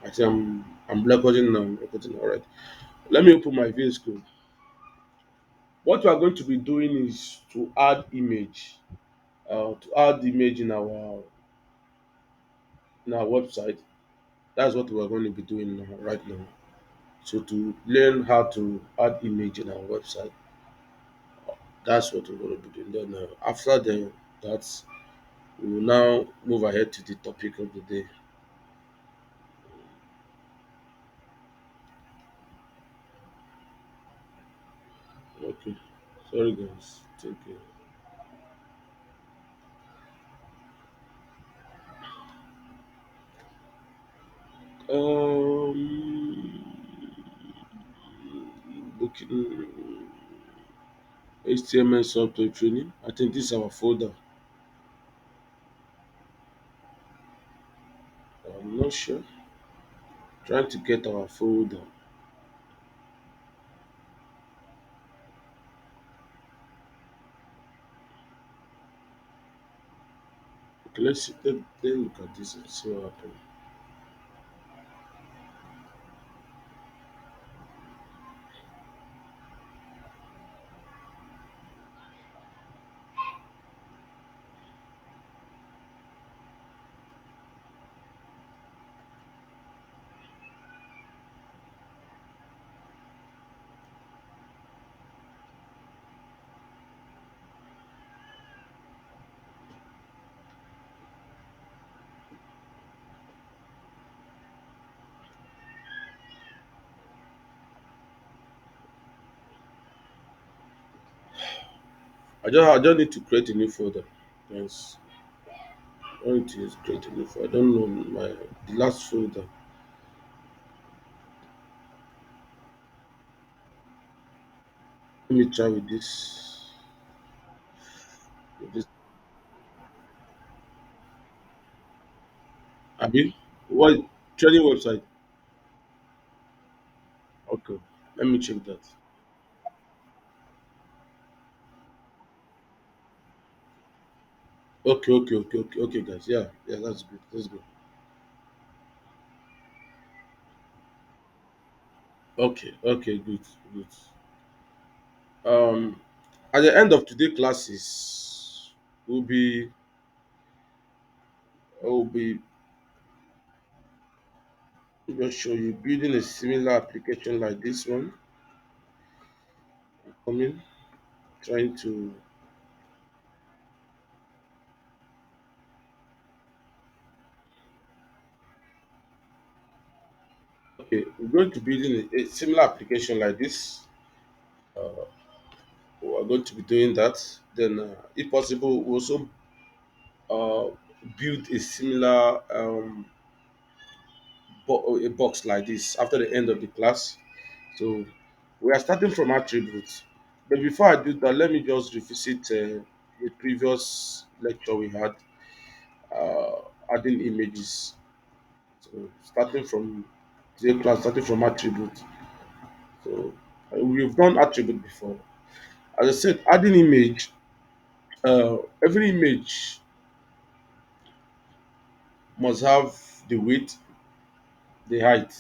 I think I'm recording now. Recording, all right. Let me open my VS Code. What we are going to be doing is to add image, in our website. That's what we are going to be doing now, right now. So to learn how to add image in our website, that's what we're going to be doing. Then after that, we will now move ahead to the topic of the day. Okay. Sorry, guys. Thank you. Um, looking HTML software training. I think this is our folder. I'm not sure. Trying to get our folder. Okay, let's see. Let look at this and see what happens. I just need to create a new folder. Yes. I need to create a new folder. I don't know the last folder. Let me try with this. With this. Abi, what training website? Okay. Let me check that. Okay, guys. Yeah, yeah, that's good. That's good. Okay, good, good. Um, at the end of today classes, we'll be we'll be just show you building a similar application like this one. Coming, trying to okay, we're going to building a similar application like this. Uh, we are going to be doing that. Then, if possible, we also uh, build a similar a box like this after the end of the class. So we are starting from attributes. But before I do that, let me just revisit the previous lecture we had, adding images. So starting from today class, starting from attribute. So we've done attribute before. As I said, adding image. Every image must have the width, the height.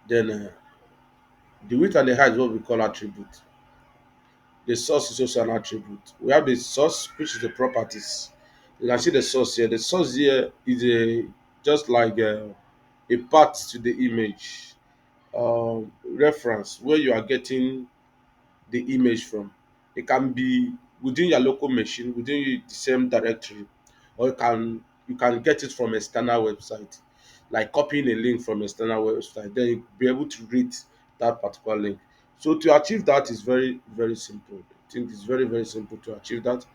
Then the width and the height is what we call attribute. The source is also an attribute. We have the source, which is the properties. You can see the source here. The source here is a just like a path to the image, reference where you are getting the image from. It can be within your local machine, within the same directory, or you can get it from external website, like copying a link from external website. Then you be able to read that particular link. So to achieve that is very very simple. I think it's very very simple to achieve that.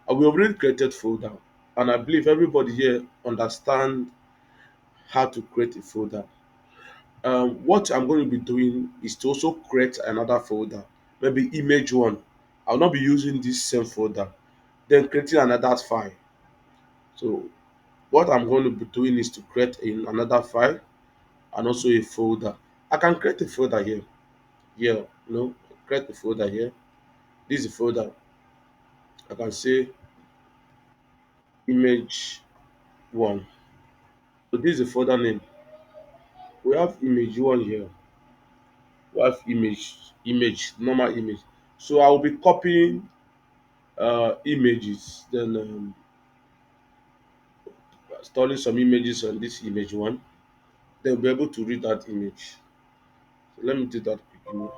And we already created folder, and I believe everybody here understand how to create a folder. What I'm going to be doing is to also create another folder, maybe image one. I'll not be using this same folder, then creating another file. So what I'm going to be doing is to create another file and also a folder. I can create a folder here. Here, create a folder here. This is a folder. I can say image one. So this is a folder name. We have image one here. We have image, normal image. So I will be copying images, then installing some images on this image one. They'll be able to read that image. So let me do that quickly.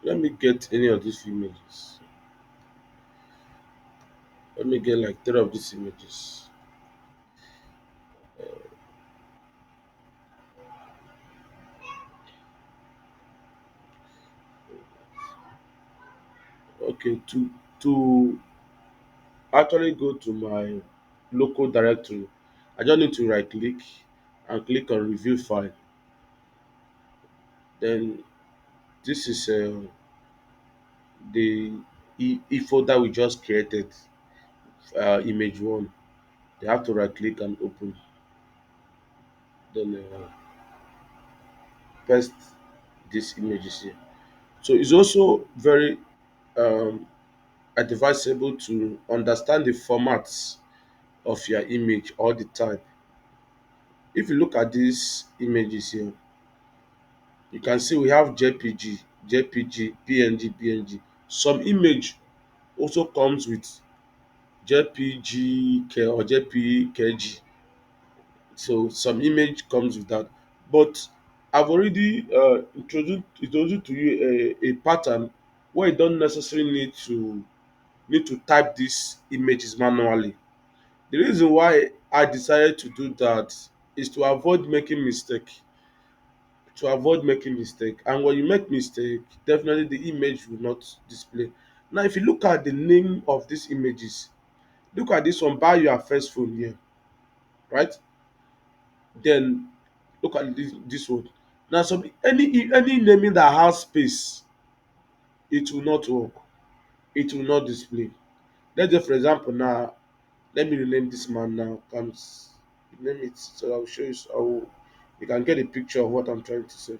Let me get any of these images. Let me get like three of these images. Okay, to actually go to my local directory, I just need to right click and click on review file. Then this is the folder we just created, image one. They have to right click and open. Then paste these images here. So it's also very um, advisable to understand the formats of your image all the time. If you look at these images here, you can see we have JPG, JPG, PNG, PNG. Some image also comes with JPG or JPKG. So some image comes with that. But I've already introduced to you a pattern where you don't necessarily need to type these images manually. The reason why I decided to do that is to avoid making mistake. To avoid making mistake. And when you make mistake, definitely the image will not display. Now, if you look at the name of these images, look at this one, buy your first phone here, right? Then look at this one. Now, some any naming that has space, it will not work. It will not display. Let's say, for example, now let me rename this man now. Comes name it so I'll show you. So you can get a picture of what I'm trying to say.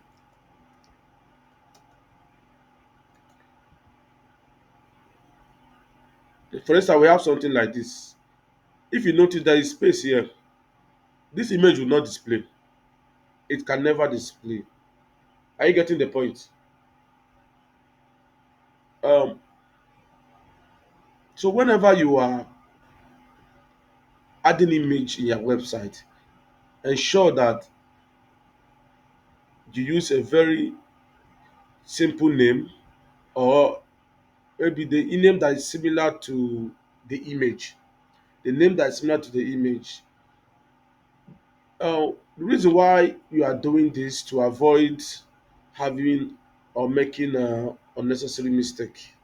For instance, we have something like this. If you notice there is space here, this image will not display. It can never display. Are you getting the point? Um, so whenever you are adding image in your website, ensure that you use a very simple name, or maybe the name that is similar to the image. The name that is similar to the image. The reason why you are doing this to avoid having or making unnecessary mistake.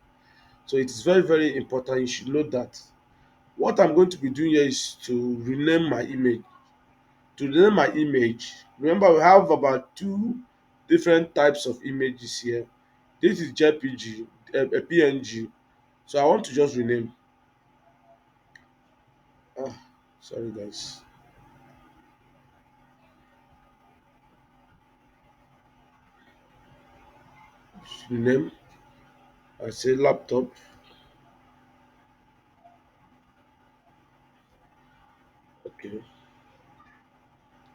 So it is very, very important. You should know that. What I'm going to be doing here is to rename my image. To rename my image, remember we have about two different types of images here. This is JPG, a PNG. So I want to just rename. Ah, sorry guys. Rename. I say laptop. Okay.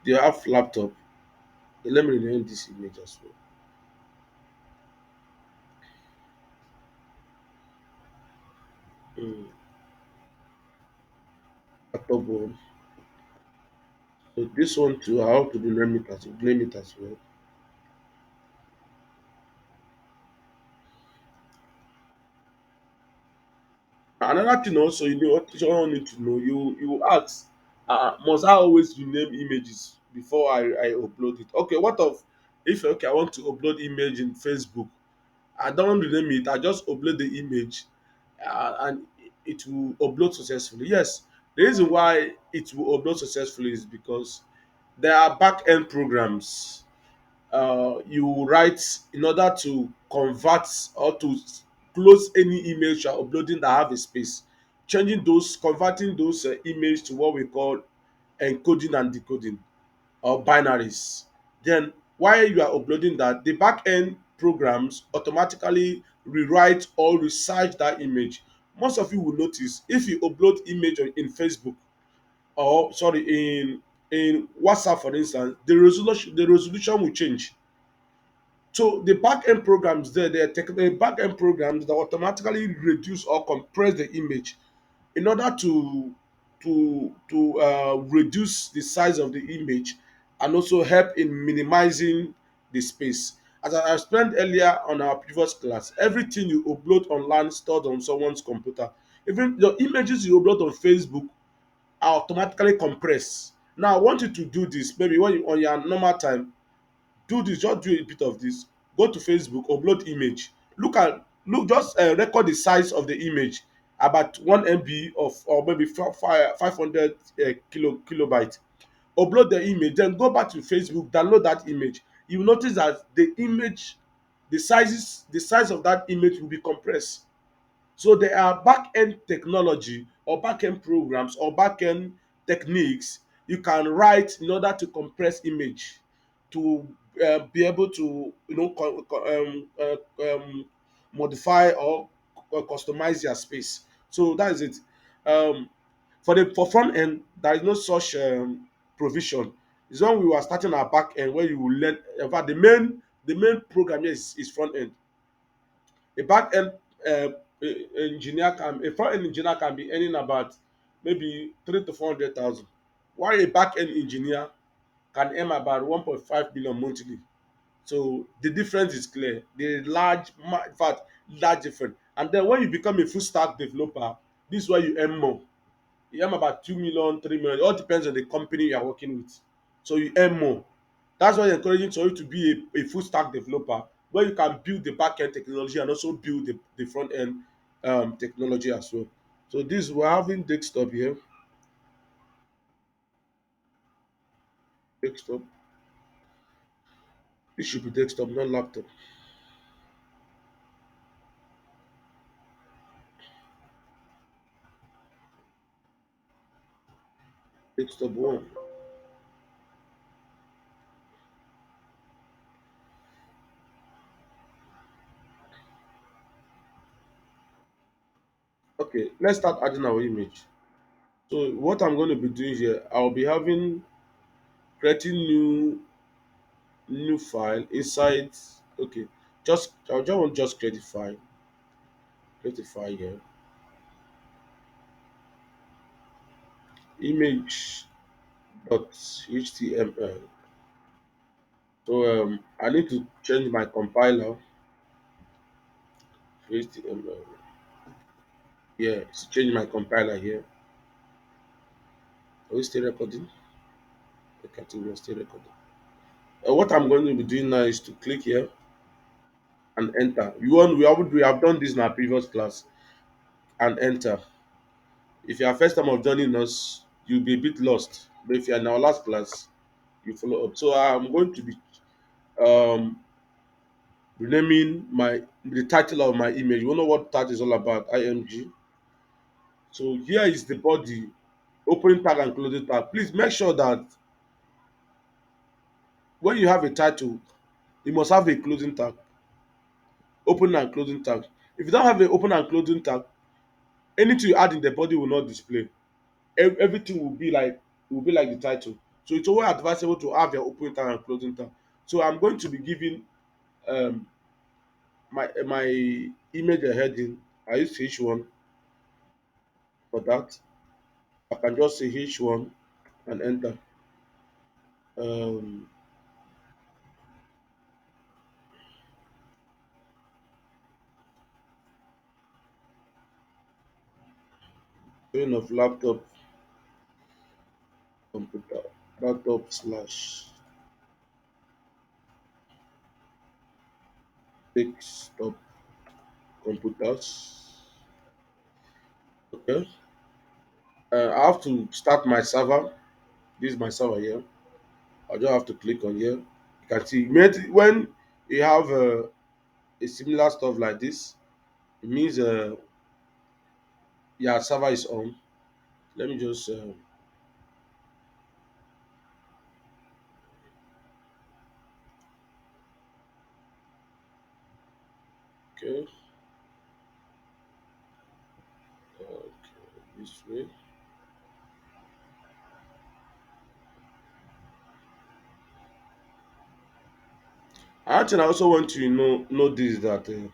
They have laptop. Let me rename this image as well. Mm, laptop one. So this one too, I have to rename it as well. Another thing also, you know, what you need to know, you ask, must I always rename images before I upload it? Okay, what of if okay I want to upload image in Facebook, I don't rename it, I just upload the image, and it will upload successfully. Yes, the reason why it will upload successfully is because there are back end programs you write in order to convert or to close any image you are uploading that have a space, changing those, converting those image to what we call encoding and decoding. or binaries. Then while you are uploading that, the backend programs automatically rewrite or resize that image. Most of you will notice if you upload image in Facebook, or sorry, in WhatsApp for instance, the resolution will change. So the backend programs there, they are the backend programs that automatically reduce or compress the image in order to reduce the size of the image, and also help in minimizing the space. As I explained earlier on our previous class, everything you upload online stored on someone's computer. Even the images you upload on Facebook are automatically compressed. Now I want you to do this, maybe when you on your normal time, do this, just do a bit of this. Go to Facebook, upload image, just record the size of the image, about 1 MB of, or maybe 500 kilobyte. Upload the image, then go back to Facebook, download that image. You will notice that the image, the size of that image will be compressed. So there are back-end technology or back-end programs or back-end techniques you can write in order to compress image, to be able to modify or customize your space. So that is it. Um, for front end, there is no such provision. It's when we were starting our back end where you will learn. In fact, the main program here is front end. A back end engineer can a front end engineer can be earning about maybe 3 to 400,000, while a back end engineer can earn about 1.5 billion monthly. So the difference is clear. The in fact, large difference. And then when you become a full stack developer, this is where you earn more. You earn about 2 million, 3 million. It all depends on the company you are working with. So you earn more. That's why encouraging for you to be a full stack developer, where you can build the back end technology and also build the front end technology as well. So this we're having desktop here. Desktop. This should be desktop, not laptop. Desktop one. Okay, let's start adding our image. So what I'm going to be doing here, I'll be having creating new file inside. Okay, I just want just create a file here, image dot html. So I need to change my compiler to html. Yeah, to change my compiler here. Are we still recording? Okay, I think we're still recording. What I'm going to be doing now is to click here and enter. We have done this in our previous class, and enter. If you are first time of joining us, you'll be a bit lost. But if you are in our last class, you follow up. So I'm going to be um renaming the title of my image. You know what that is all about? IMG. So here is the body, opening tag and closing tag. Please make sure that when you have a title, you must have a closing tag, opening and closing tag. If you don't have an open and closing tag, anything you add in the body will not display. Everything will be like the title. So it's always advisable to have your opening tag and closing tag. So I'm going to be giving um my image a heading. I use H1 for that. I can just say H1 and enter. Um, Doing of computer, laptop slash desktop computers. Okay. I have to start my server. This is my server here. I just have to click on here. You can see when you have a similar stuff like this, it means your server is on. Let me just Okay. Okay. This way. Another thing I also want to know this that do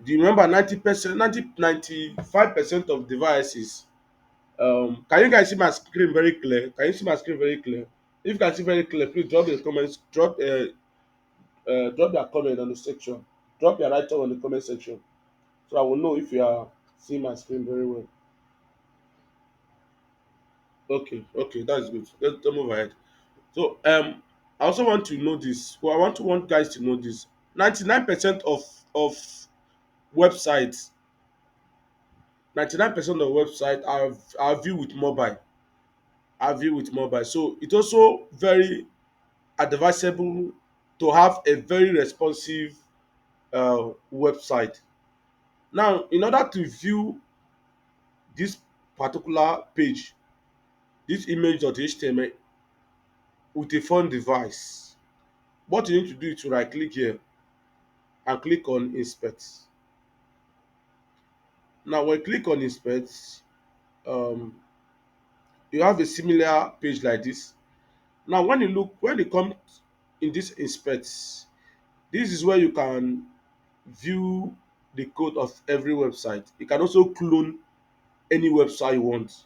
you remember 90%, 95% of devices. Can you guys see my screen very clear? Can you see my screen very clear? If you can see very clear, please drop the comments. Drop your comment on the section. Drop your right on the comment section, so I will know if you are seeing my screen very well. Okay, okay, that's good. Let's move ahead. So I also want to know this. Well, I want guys to know this. 99% of websites, 99% of website are viewed with mobile. Are viewed with mobile. So it's also very advisable to have a very responsive website. Now, in order to view this particular page, this image.html with a phone device, what you need to do is to right click here and click on inspect. Now, when you click on inspect, um, you have a similar page like this. Now, when you come in this inspect, this is where you can view the code of every website. You can also clone any website you want.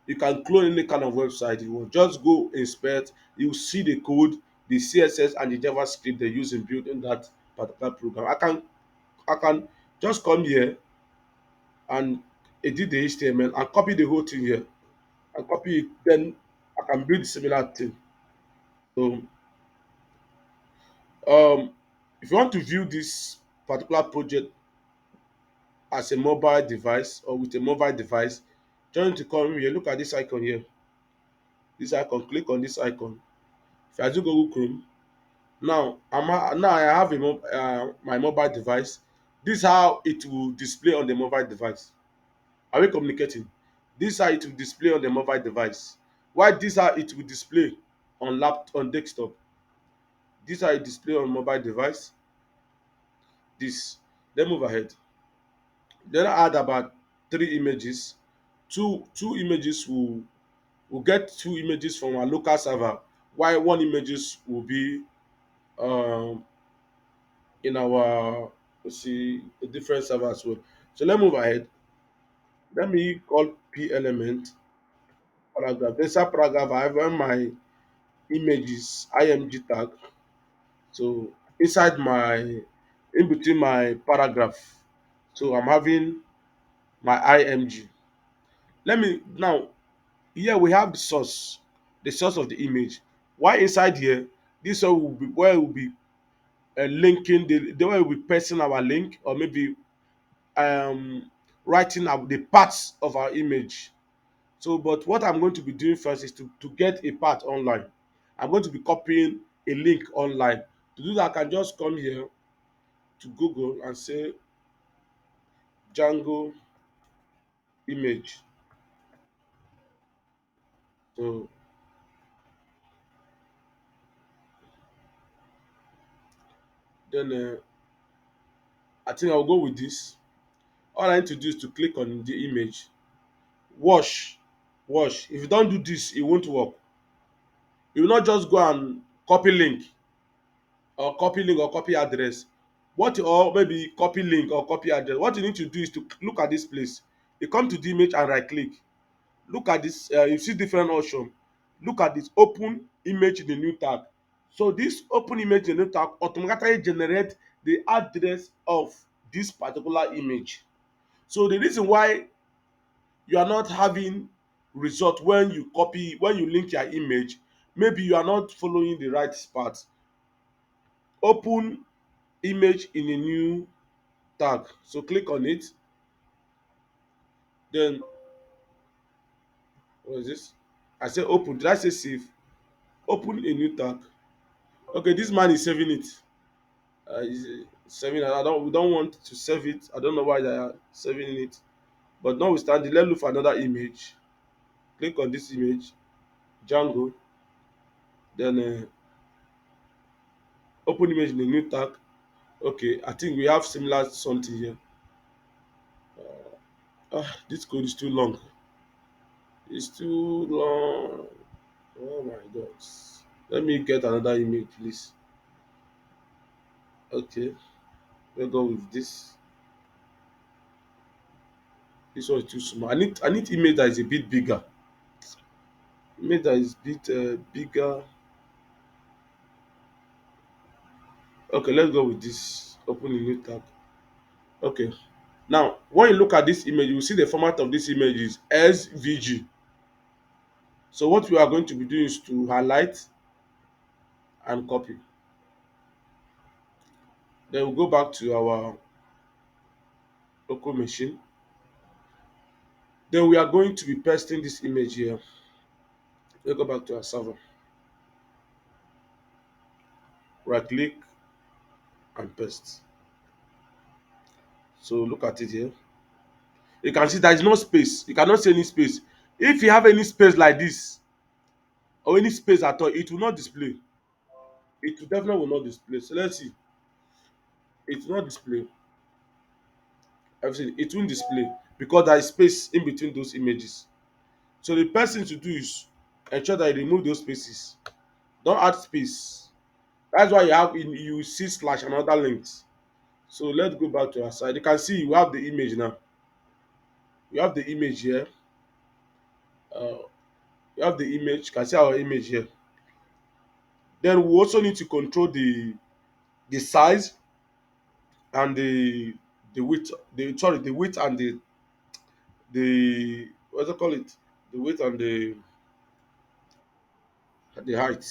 You can clone any kind of website you want. Just go inspect, you see the code, the CSS and the JavaScript they use in building that particular program. I can just come here and edit the HTML and copy the whole thing here and copy it. Then I can build similar thing. So um, if you want to view this particular project as a mobile device or with a mobile device, just need to come here. Look at this icon here. This icon. Click on this icon. If I do Google Chrome, now I have my mobile device. This is how it will display on the mobile device. Are we communicating? This is how it will display on the mobile device. Why this is how it will display on desktop? This is how it display on mobile device. This. Then move ahead. Then I add about three images. Two images will get two images from our local server, while one images will be um in our, let's see, a different server as well. So let's move ahead. Let me call p element paragraph. Inside paragraph I have my images img tag. So inside my, in between my paragraph, so I'm having my img. Let me now, here we have the source of the image. Why inside here, this one will be where will be linking the way we pasting our link, or maybe um writing out the parts of our image. So but what I'm going to be doing first is to get a part online. I'm going to be copying a link online. To do that, I can just come here to Google and say Django image. So then I think I'll go with this. All I need to do is to click on the image, wash, wash. If you don't do this, it won't work. You will not just go and copy link or copy address. What, or maybe copy link or copy address. What you need to do is to look at this place. You come to the image and right click. Look at this. You see different option. Look at this, open image in the new tab. So this open image in the new tab automatically generate the address of this particular image. So the reason why you are not having result when you copy, when you link your image, maybe you are not following the right path. Open image in a new tag. So click on it. Then what is this? I say open. Did I say save? Open a new tag. Okay, this man is saving it. He's saving it. We don't want to save it. I don't know why they are saving it. But notwithstanding, let's look for another image. Click on this image, Django. Then open image in a new tag. Okay, I think we have similar something here. This code is too long. It's too long. Oh my god. Let me get another image, please. Okay, let's go with this. This one is too small. I need image that is a bit bigger. Image that is a bit bigger. Okay, let's go with this. Open a new tab. Okay. Now, when you look at this image, you will see the format of this image is SVG. So what we are going to be doing is to highlight and copy. Then we'll go back to our local machine. Then we are going to be pasting this image here. Let's go back to our server. Right click and paste. So look at it here. You can see there is no space. You cannot see any space. If you have any space like this or any space at all, it will not display. It will definitely will not display. So let's see. It will not display. Everything it won't display because there is space in between those images. So the best thing to do is ensure that you remove those spaces. Don't add space. That's why you see slash and other links. So let's go back to our side. You can see you have the image now. You have the image here. uh, you have the image. You can see our image here. Then we also need to control the size and the width, the width and the what do you call it, the width and the height.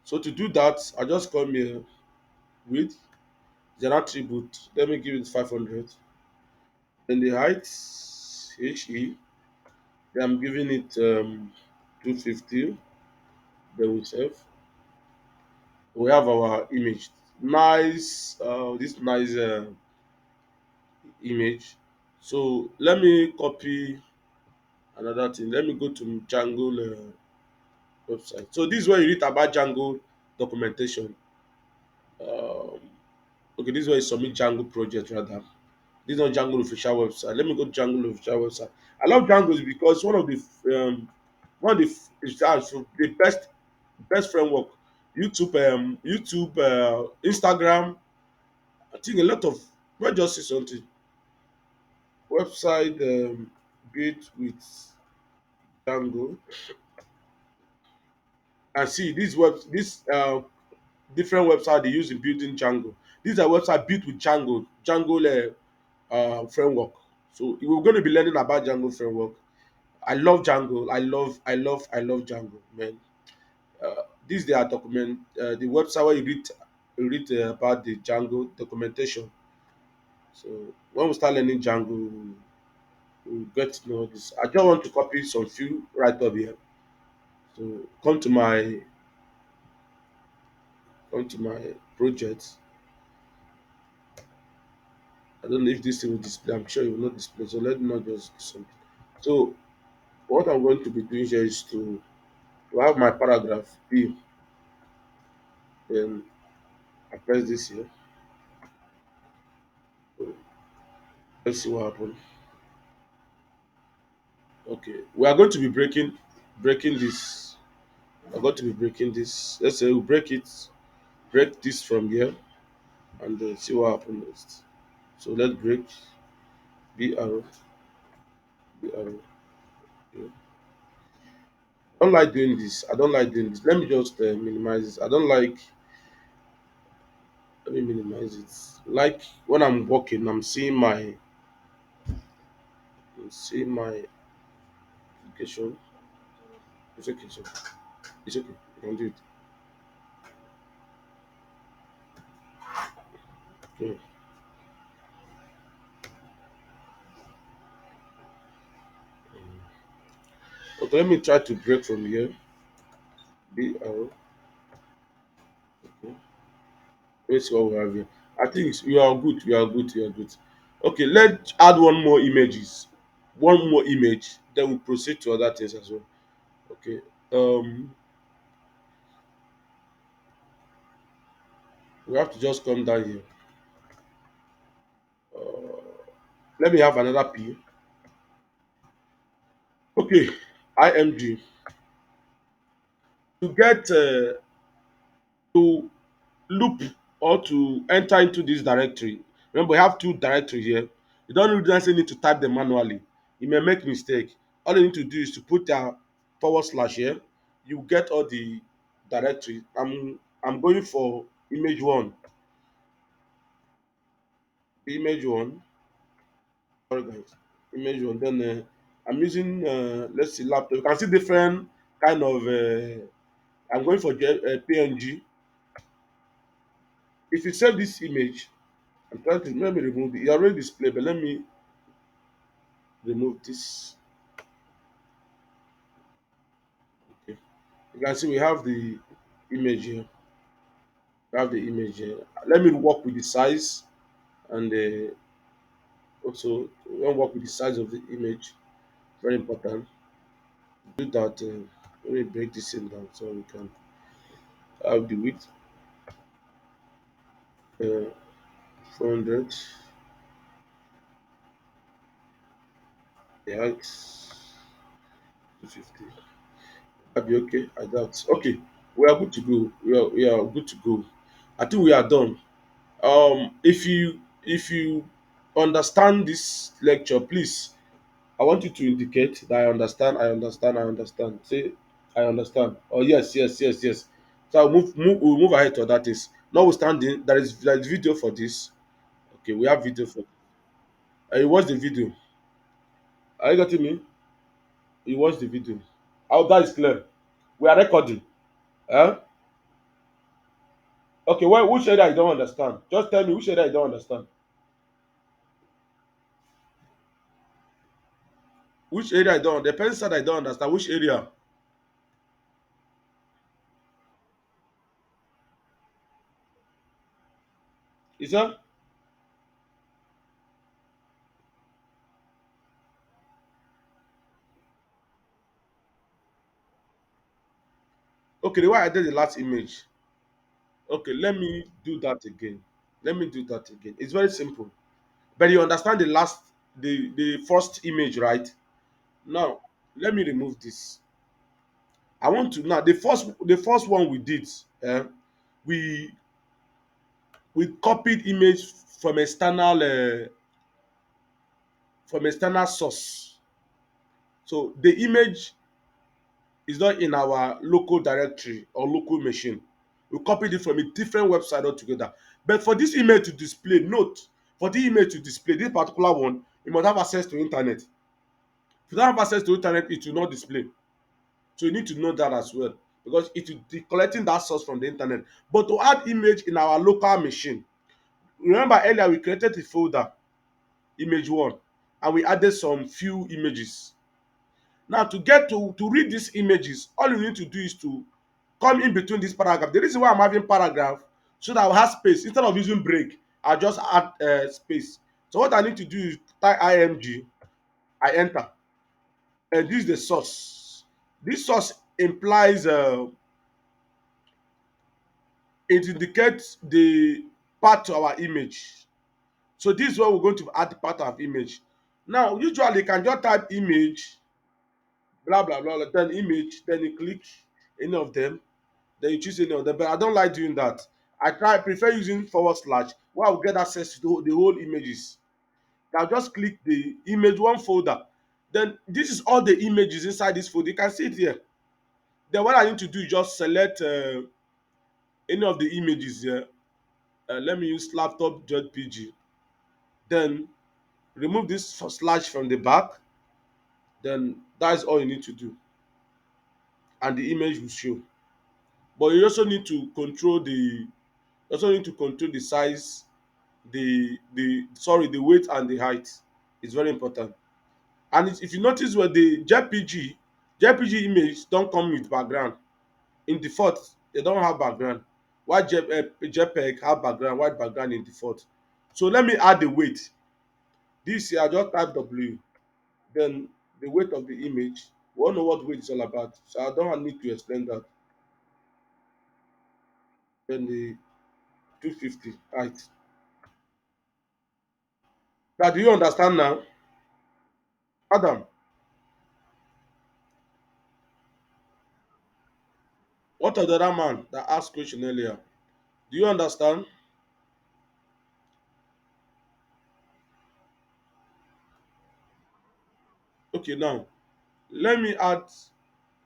So to do that, I just come here with the attribute. Let me give it 500. Then the height he. Then I'm giving it 250. Then we save. We have our image. Nice. This nice image. So let me copy another thing. Let me go to Django website. So this is where you read about Django documentation. Um, okay, this is where you submit Django project rather. This is not Django official website. Let me go to Django official website. I love Django because one of the best framework. YouTube, Instagram. I think a lot of not just see something website built with Django. And see this different website they use in building Django. These are website built with Django framework. So we're going to be learning about Django framework. I love Django. I love Django, man. This they are document the website where you read about the Django documentation. So when we start learning Django, we'll get to know this. I just want to copy some few right up here. So come to my project. I don't know if this thing will display. I'm sure it will not display. So let me not just do something. So what I'm going to be doing here is to have my paragraph B. Then I press this here. So let's see what happens. Okay, we are going to be breaking this. We're going to be breaking this. Let's say we break this from here, and see what happens next. So let's break B arrow, B arrow. Yeah. I don't like doing this. I don't like doing this. Let me just minimize this. I don't like. Let me minimize it. Like when I'm walking, I'm seeing my application. It's okay. It's okay. You can do it. Yeah. Okay, let me try to break from here. B arrow. Okay. Let's see what we have here. I think we are good. We are good. We are good. Okay, let's add one more images. One more image. Then we proceed to other things as well. Okay. We have to just come down here. Let me have another P. Okay, img to get to loop or to enter into this directory. Remember, we have two directories here. You don't really necessarily need to type them manually. You may make mistake. All you need to do is to put a forward slash here. You get all the directory. I'm going for image one. Image one. Sorry guys. Image one. Then I'm using let's see laptop. You can see different kind of. I'm going for PNG. If you save this image, I'm trying to let me remove it. It already displayed, but let me remove this. Okay. You can see we have the image here. We have the image here. Let me work with the size and also when work with the size of the image. Very important. Do that. Let me break this in down so we can have the width. 400. The height 250. That'll be okay. I doubt. Okay, we are good to go. We are good to go. I think we are done. If you understand this lecture, please, I want you to indicate that I understand, I understand, I understand. Say I understand. Oh yes, yes, yes, yes. So we'll move ahead to that is notwithstanding there is video for this. Okay, we have video for you watch the video. Are you getting me? You watch the video. Oh, that is clear. We are recording. Huh? Okay, well, which area you don't understand? Just tell me which area you don't understand. Which area I don't the person said I don't understand. Which area? Is that okay? The way I did the last image. Okay, let me do that again. Let me do that again. It's very simple. But you understand the first image, right? Now, let me remove this. I want to now the first one we did, we we copied image from external source. So the image is not in our local directory or local machine. We copied it from a different website altogether. But for this image to display, note, for the image to display, this particular one, you must have access to internet. If you don't have access to internet, it will not display. So you need to know that as well because it will be collecting that source from the internet. But to add image in our local machine, remember earlier we created a folder, image one, and we added some few images. Now to get to read these images, all you need to do is to come in between this paragraph. The reason why I'm having paragraph so that I will have space instead of using break, I just add space. So what I need to do is type img, I enter, and this is the source. This source implies it indicates the part to our image. So this is where we're going to add the part of image. Now usually you can just type image, blah blah blah, then image, then you click any of them, then you choose any of them. But I don't like doing that. Prefer using forward slash where I will get access to the whole images. I'll just click the image one folder. Then this is all the images inside this folder. You can see it here. Then what I need to do is just select any of the images here. Let me use laptop.pg. Then remove this slash from the back. Then that's all you need to do, and the image will show. But you also need to control the size, the weight and the height. It's very important. And if you notice where the jpg image don't come with background. In default they don't have background, while jpeg have background, white background in default. So let me add the weight. This here I just type w, then the weight of the image. We all know what weight is all about, so I don't need to explain that. Then the 250 height. That do you understand now? Adam, what of the other man that asked question earlier? Do you understand? Okay, now let me add,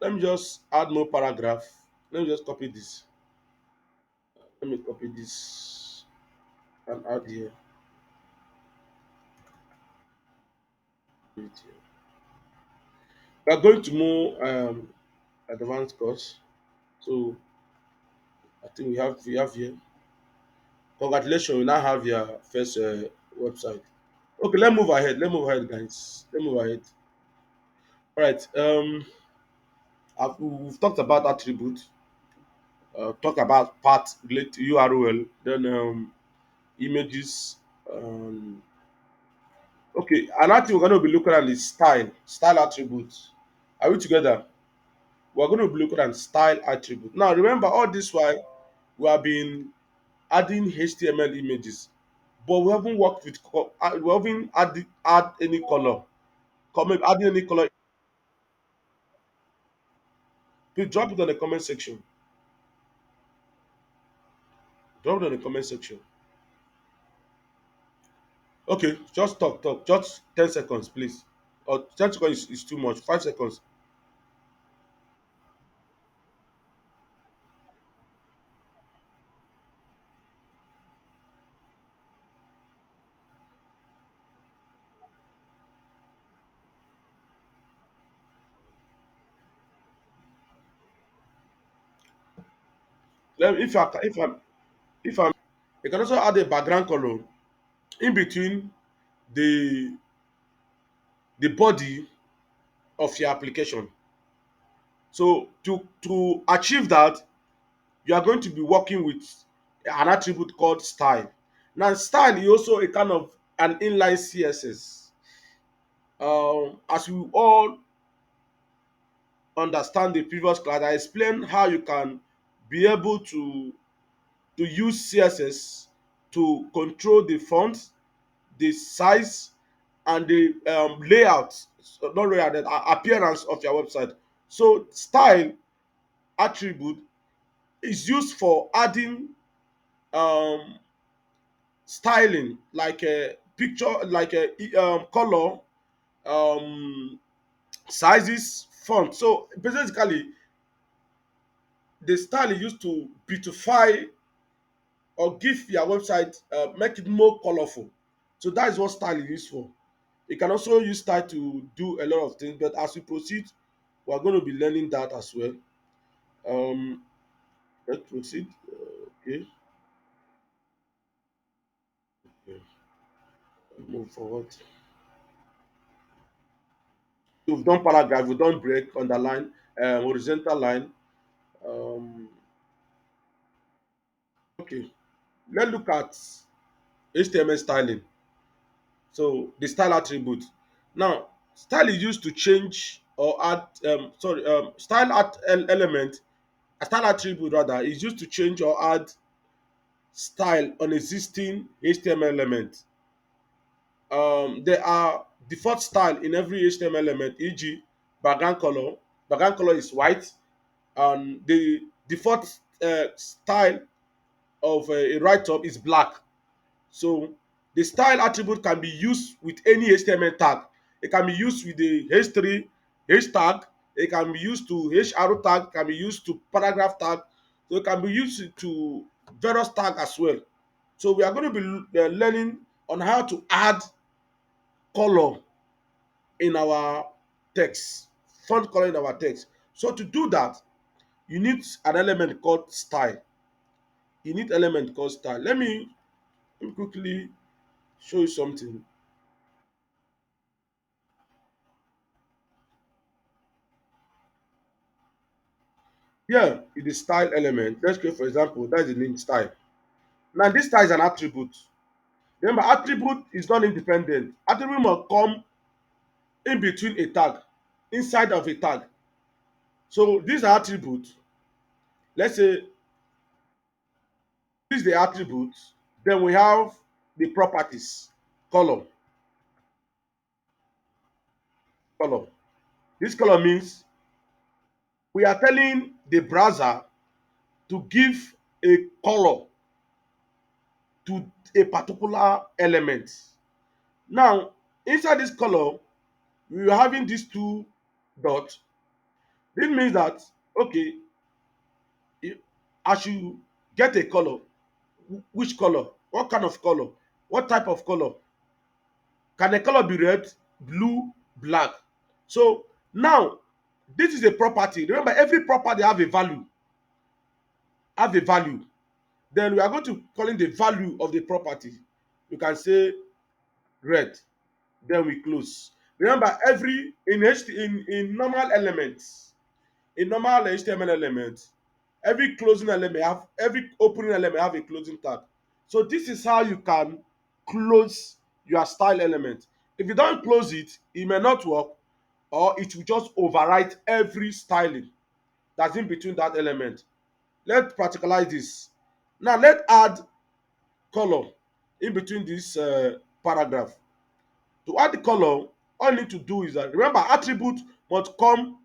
let me just add more paragraph. Let me just copy this. Let me copy this and add here. Put it here. We are going to more advanced course. So I think we have here. Congratulations, we now have your first website. Okay, let's move ahead. Let's move ahead, guys. Let's move ahead. All right. We've talked about attribute. Talk about part relate to URL. Then images. Um, okay, another thing we're going to be looking at is style attributes. Are we together? We're going to be looking at style attribute. Now, remember all this while we have been adding HTML images, but we haven't worked with we haven't add any color. Comment adding any color. Please drop it on the comment section. Drop it on the comment section. Okay, just talk. Just 10 seconds, please. Or 10 seconds is too much. 5 seconds. If I'm, you can also add a background color in between the the body of your application. So to achieve that, you are going to be working with an attribute called style. Now, style is also a kind of an inline CSS. As we all understand the previous class, I explained how you can be able to use CSS to control the font, the size, and the layout, so not layout, the appearance of your website. So style attribute is used for adding um, styling, like a picture, like a color, um, sizes, font. So basically, the style is used to beautify or give your website, make it more colorful. So that is what style is used for. You can also use style to do a lot of things, but as we proceed, we are going to be learning that as well. Um, let's proceed. Okay, okay, move forward. So we've done paragraph, we've done break, underline, horizontal line. Um, okay, let's look at HTML styling. So the style attribute. Now, style is used to change or add. Style element, a style attribute rather, is used to change or add style on existing HTML element. There are default style in every HTML element, e.g., background color. Background color is white, and the default style of a write-up is black. So the style attribute can be used with any HTML tag. It can be used with the h3 h tag. It can be used to hr tag. It can be used to paragraph tag. So it can be used to various tag as well. So we are going to be learning on how to add color in our text, font color in our text. So to do that, you need an element called style. You need element called style. Let me quickly show you something. Here is the style element. Let's create, for example, that's the name style. Now, this style is an attribute. Remember, attribute is not independent. Attribute must come in between a tag, inside of a tag. So, this attribute, let's say this is the attribute. Then we have the properties, color. color. This color means we are telling the browser to give a color to a particular element. Now, inside this color, we are having these two dots. This means that, okay, if- as you get a color, which color, what kind of color, what type of color, can a color be red, blue, black? So now, this is a property. Remember, every property have a value. Then we are going to call in the value of the property. You can say red, then we close. Remember, every in normal elements, in normal HTML element, every closing element have every opening element have a closing tag. So this is how you can close your style element. If you don't close it, it may not work, or it will just overwrite every styling that's in between that element. Let's practicalize this. Now let's add color in between this paragraph. To add the color, all you need to do is that, remember, attribute must come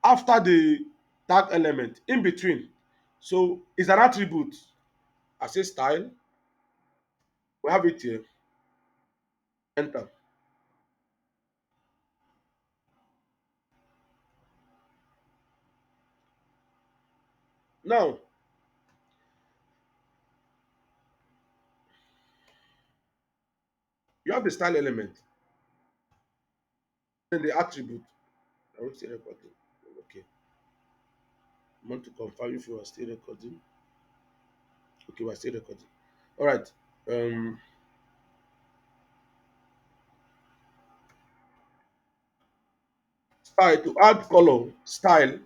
after the tag element, in between. So it's an attribute. I say style, we have it here, enter. Now you have the style element, then the attribute. I will say recording. Okay, I want to confirm if you are still recording. Okay, we're still recording. All right. um Style, to add color style.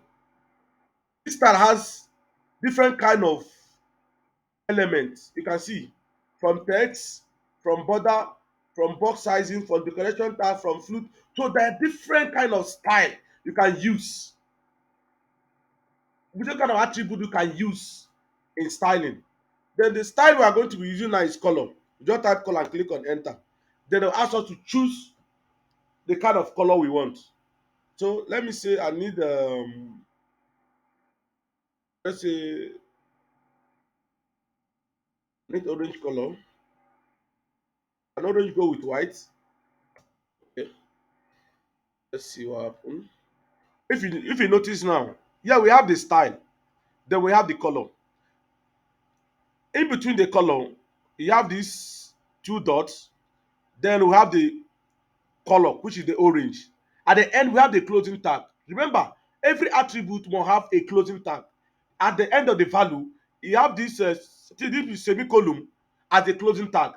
This style has different kind of elements. You can see, from text, from border, from box sizing, from decoration tag, from flute. So there are different kind of style you can use, different kind of attribute you can use in styling. Then the style we are going to be using now is color. You just type color and click on enter. Then they'll ask us to choose the kind of color we want. So let me say I need let's say I need orange color. Can orange go with white? Okay, let's see what happens. If you notice now, yeah, we have the style, then we have the color. In between the color, you have these two dots, then we have the color, which is the orange. At the end, we have the closing tag. Remember, every attribute must have a closing tag. At the end of the value, you have this semicolon as a closing tag.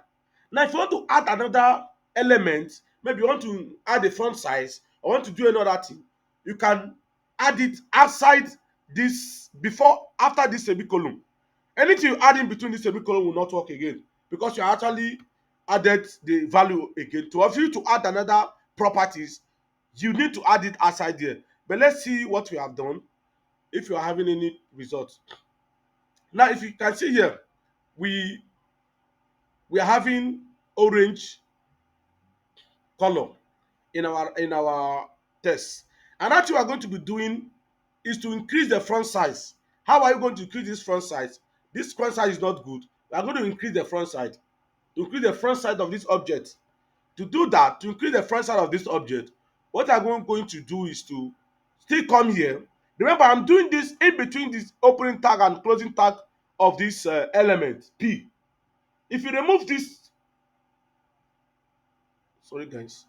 Now, if you want to add another element, maybe you want to add a font size or want to do another thing, you can add it outside this, before, after this semicolon. Anything you add in between this semicolon will not work again, because you actually added the value again. To for you to add another properties, you need to add it outside there. But let's see what we have done, if you are having any results. Now, if you can see here, we we are having orange color in our test. And what you are going to be doing is to increase the front size. How are you going to increase this front size? This front size is not good. We are going to increase the front side, to increase the front side of this object. To do that, to increase the front side of this object, what I'm going to do is to still come here. Remember, I'm doing this in between this opening tag and closing tag of this element P. If you remove this, sorry guys,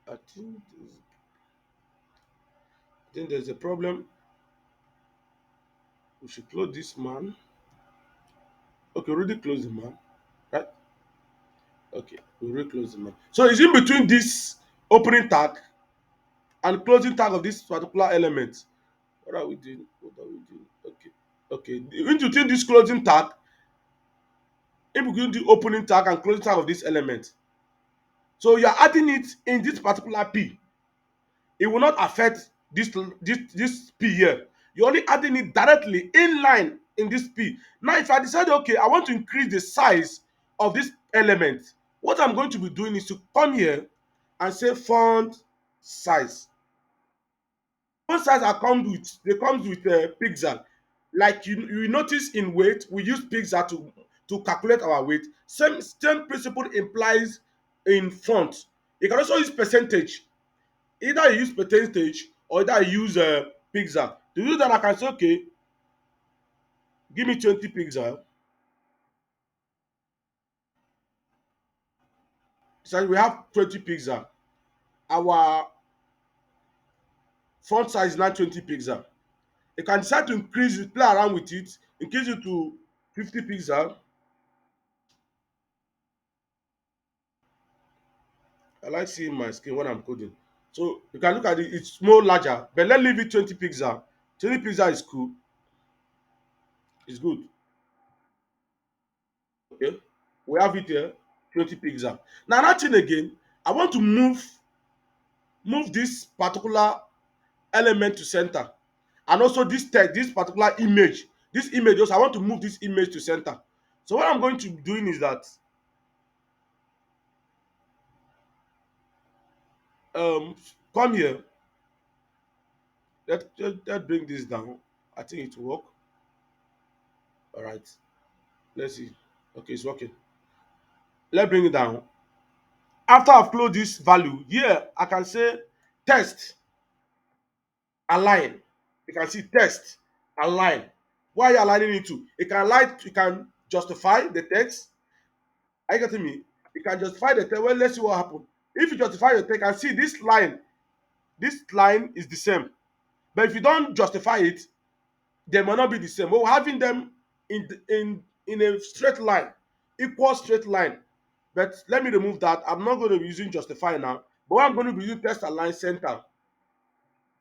I think there's a problem. We should close this man. Okay, already close the man, right? Okay, we already close the man. So it's in between this opening tag and closing tag of this particular element. What are we doing? What are we doing? Okay. Okay. In between this closing tag, in between the opening tag and closing tag of this element. So you're adding it in this particular P. It will not affect this P here. You're only adding it directly in line in this P. Now, if I decide, okay, I want to increase the size of this element, What I'm going to be doing is to come here and say font size. Font size are come with they comes with pixel. Like you notice in weight, we use pixel to calculate our weight. Same principle implies in font. You can also use percentage. Either you use percentage or either you use pixel. To do that, I can say, okay, give me 20 pixel. So we have 20 pixel. Our font size is now 20 pixel. You can decide to increase it, play around with it, increase it to 50 pixel. I like seeing my screen when I'm coding. So you can look at it, it's more larger, but let's leave it 20 pixel. 20 pixel is cool, it's good. Okay, we have it here, 20 pixel. Now, another thing again, I want to move this particular element to center, and also this text, this particular image, this image also, I want to move this image to center. So what I'm going to be doing is that um come here, let bring this down. I think it will work. All right, let's see. Okay, it's working. Let's bring it down. After I've closed this value here, I can say text align. You can see text align. Why are you aligning it to? You can align, you can justify the text. Are you getting me? You can justify the text. Well, let's see what happens. If you justify the text and see this line is the same. But if you don't justify it, they might not be the same. But having them in a straight line, equal straight line. But let me remove that. I'm not going to be using justify now. But what I'm going to be using text align center.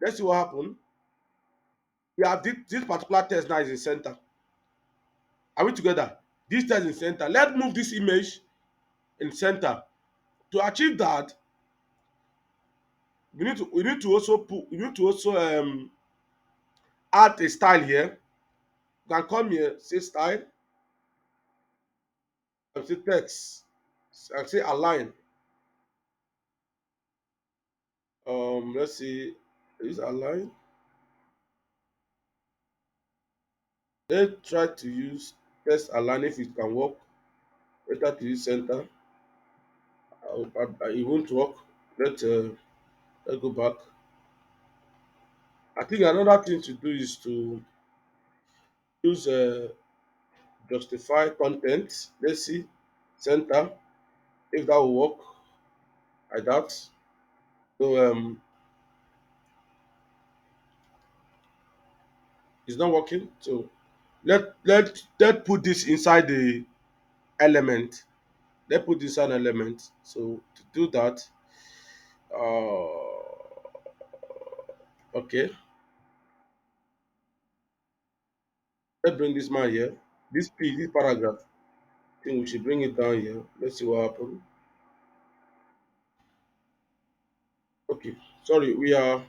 Let's see what happens. We have this particular text now is in center. Are we together? This text in center. Let's move this image in center. To achieve that, we need to also add a style here. You can come here, say style, and say text. And say align. Let's see. Is align? Let's try to use text align if it can work. Better to use center. It won't work. Let's go back. I think another thing to do is to use justify content. Let's see center if that will work like that. So it's not working. So let put this inside the element. Let put this an element. So to do that, okay, let's bring this man here. This paragraph. I think we should bring it down here. Let's see what happens. Okay, sorry, we are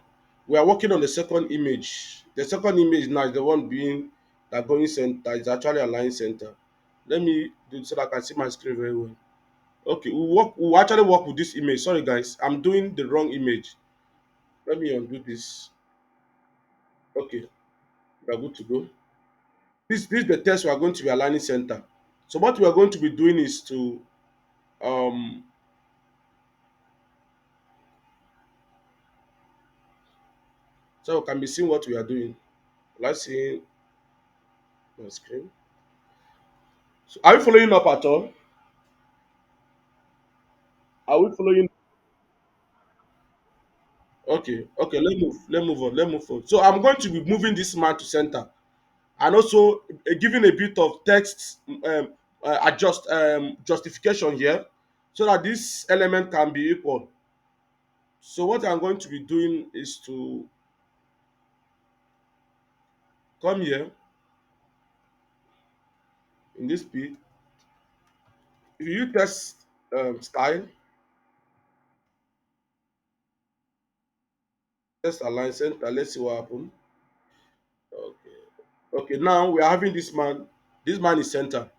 working on the second image. The second image now is the one being that going center. It's actually align center. Let me do it so that I can see my screen very well. Okay, we'll actually work with this image. Sorry guys, I'm doing the wrong image. Let me undo this. Okay, we are good to go. This is the test we are going to be aligning center. So what we are going to be doing is to um so we can be seeing what we are doing. Let's see my screen. So are you following up at all? Are we following? Okay, okay, let's move on. So I'm going to be moving this man to center, and also giving a bit of text adjust justification here, so that this element can be equal. So what I'm going to be doing is to come here in this bit. If you use text style, text align center, let's see what happens. Okay, okay, now we are having this man. This man is center.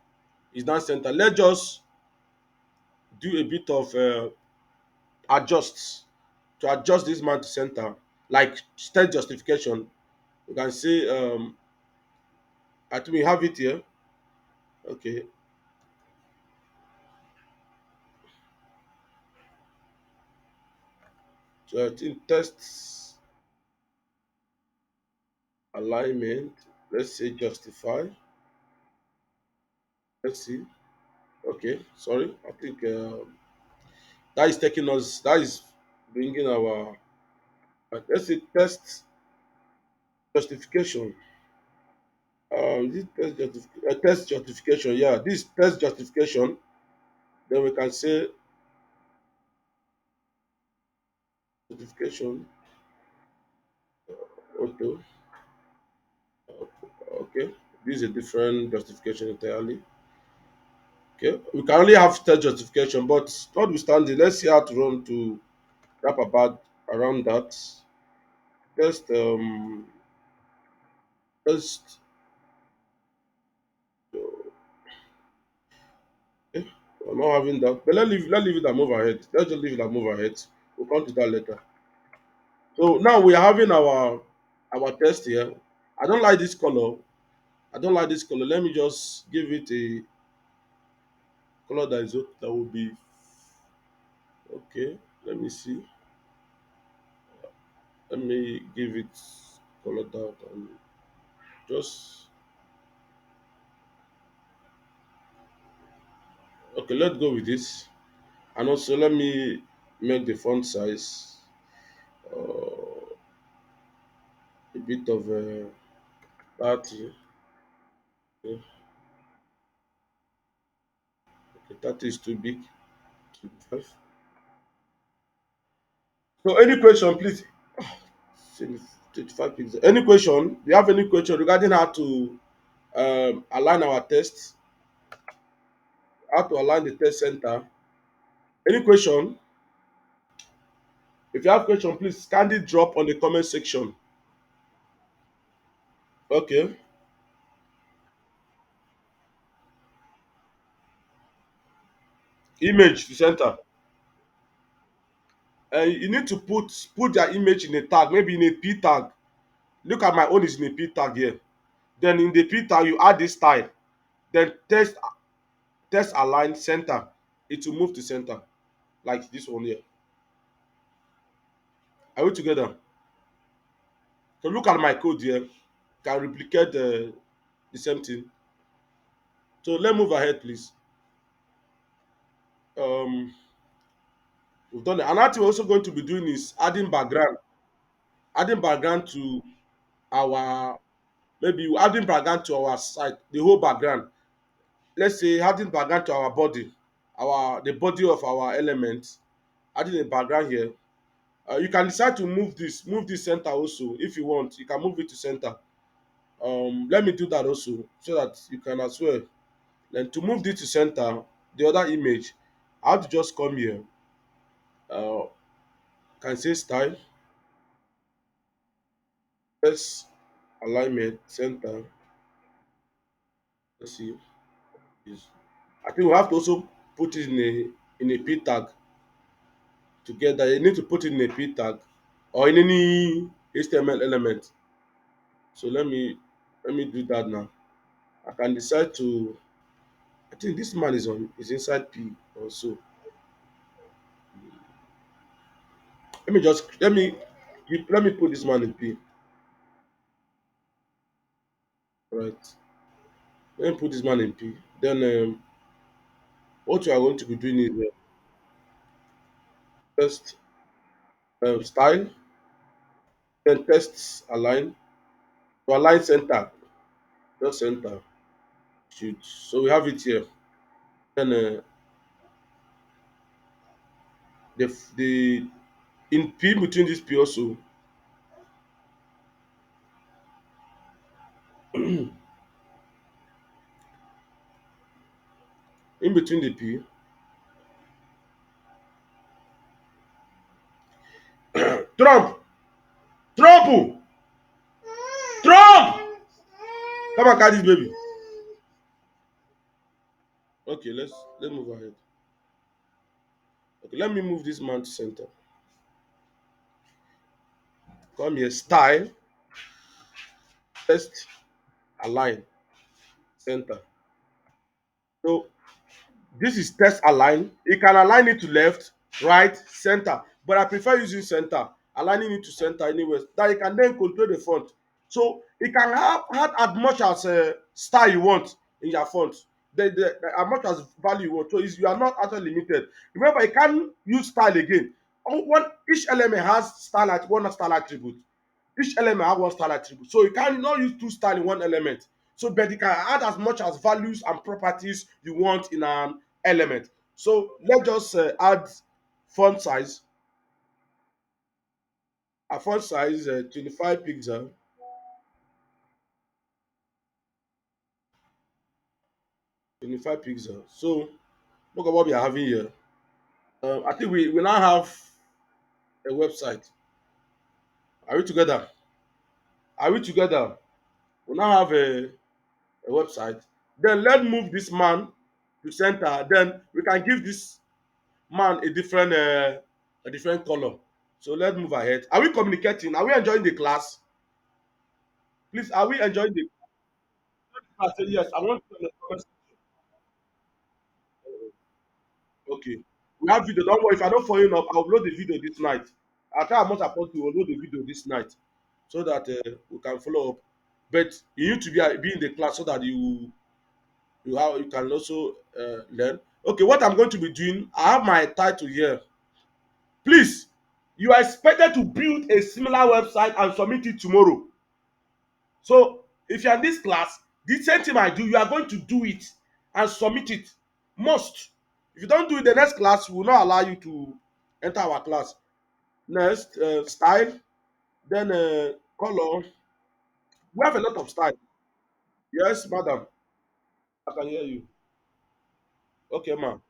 Is not center. Let's just do a bit of adjust to adjust this man to center, like state justification. You can say, I think we have it here. Okay, so I think test alignment. Let's say justify. Let's see. Okay, sorry. I think that is taking us. That is bringing our. Let's say test justification. This test justification. Yeah, this test justification. Then we can say justification. Auto. Okay, this is a different justification entirely. Okay, we can only have test justification, but notwithstanding, let's see how to run to wrap about around that. Test test. Okay, I'm not having that, but let's leave it and move ahead. Let's just leave it and move ahead. We'll come to that later. So now we are having our test here. I don't like this color. I don't like this color. Let me just give it a color that will be okay. Let me see. Let me give it color that and just okay. Let's go with this. And also let me make the font size a bit of 30. Okay, okay, 30 is too big. 25. So any question, please? 25 pixels. Any question? Do you have any question regarding how to align our test? How to align the test center? Any question? If you have question, please kindly drop on the comment section. Okay. Image to center. And you need to put their image in a tag, maybe in a p tag. Look at my own is in a p tag here. Then in the p tag you add this style. Then test align center. It will move to center like this one here. Are we together? So look at my code here. Can replicate the same thing. So let's move ahead, please. Um, we've done it. Another thing we're also going to be doing is adding background to our maybe adding background to our site, the whole background. Let's say adding background to our body, the body of our element, adding a background here. You can decide to move this center also if you want. You can move it to center. Let me do that also so that you can as well. Then to move this to center, the other image, I have to just come here. Uh, can say style, press alignment, center. Let's see. Is I think we have to also put it in a p tag together. You need to put it in a p tag or in any HTML element. So let me do that now. I can decide to. I think this man is inside P also. Let me put this man in P. Right. Let me put this man in P. Then what we are going to be doing is first style, then tests align. To align center, just center. Shoot. So we have it here. Then the in P between this P also, in between the P, Trump, Trump, Trump, come and carry this baby. Okay, let's move ahead. Okay, let me move this man to center. Come here, style, test, align, center. So this is test align. You can align it to left, right, center. But I prefer using center, aligning it to center anyway. That you can then control the font. So you can have add as much as style you want in your font. As much as value you want. So you are not actually limited. Remember, you can use style again. Each element has style at one style attribute. Each element have one style attribute. So you cannot use two style in one element. So but you can add as much as values and properties you want in an element. So let's just add font size. A font size 25 pixel, 25 pixel. So look at what we are having here. I think we now have a website. Are we together? Are we together? We now have a website. Then let's move this man to center. Then we can give this man a different color. So let's move ahead. Are we communicating? Are we enjoying the class? Please, are we enjoying the class? Say yes. I want to know the comment section. Okay. We have video. Don't worry. If I don't follow you up, I'll upload the video this night. I'll try as much as possible to upload the video this night so that we can follow up. But you need to be in the class so that you can also learn. Okay, what I'm going to be doing, I have my title here. Please, you are expected to build a similar website and submit it tomorrow. So if you're in this class, the same thing I do, you are going to do it and submit it. Must. If you don't do it, the next class will not allow you to enter our class. Next, style, then color. We have a lot of style. Yes, madam. I can hear you. Okay, ma'am.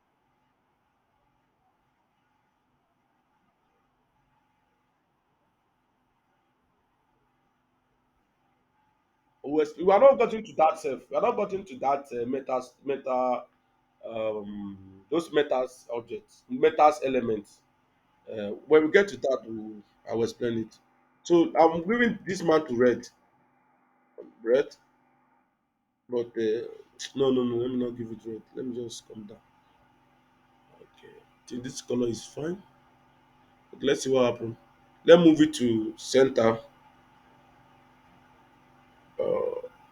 We are not getting to that self. We are not getting to that um those metas objects, metas elements. When we get to that, I will explain it. So I'm giving this man to red, but no. Let me not give it red. Let me just come down. Okay, I think this color is fine. But let's see what happens. Let's move it to center.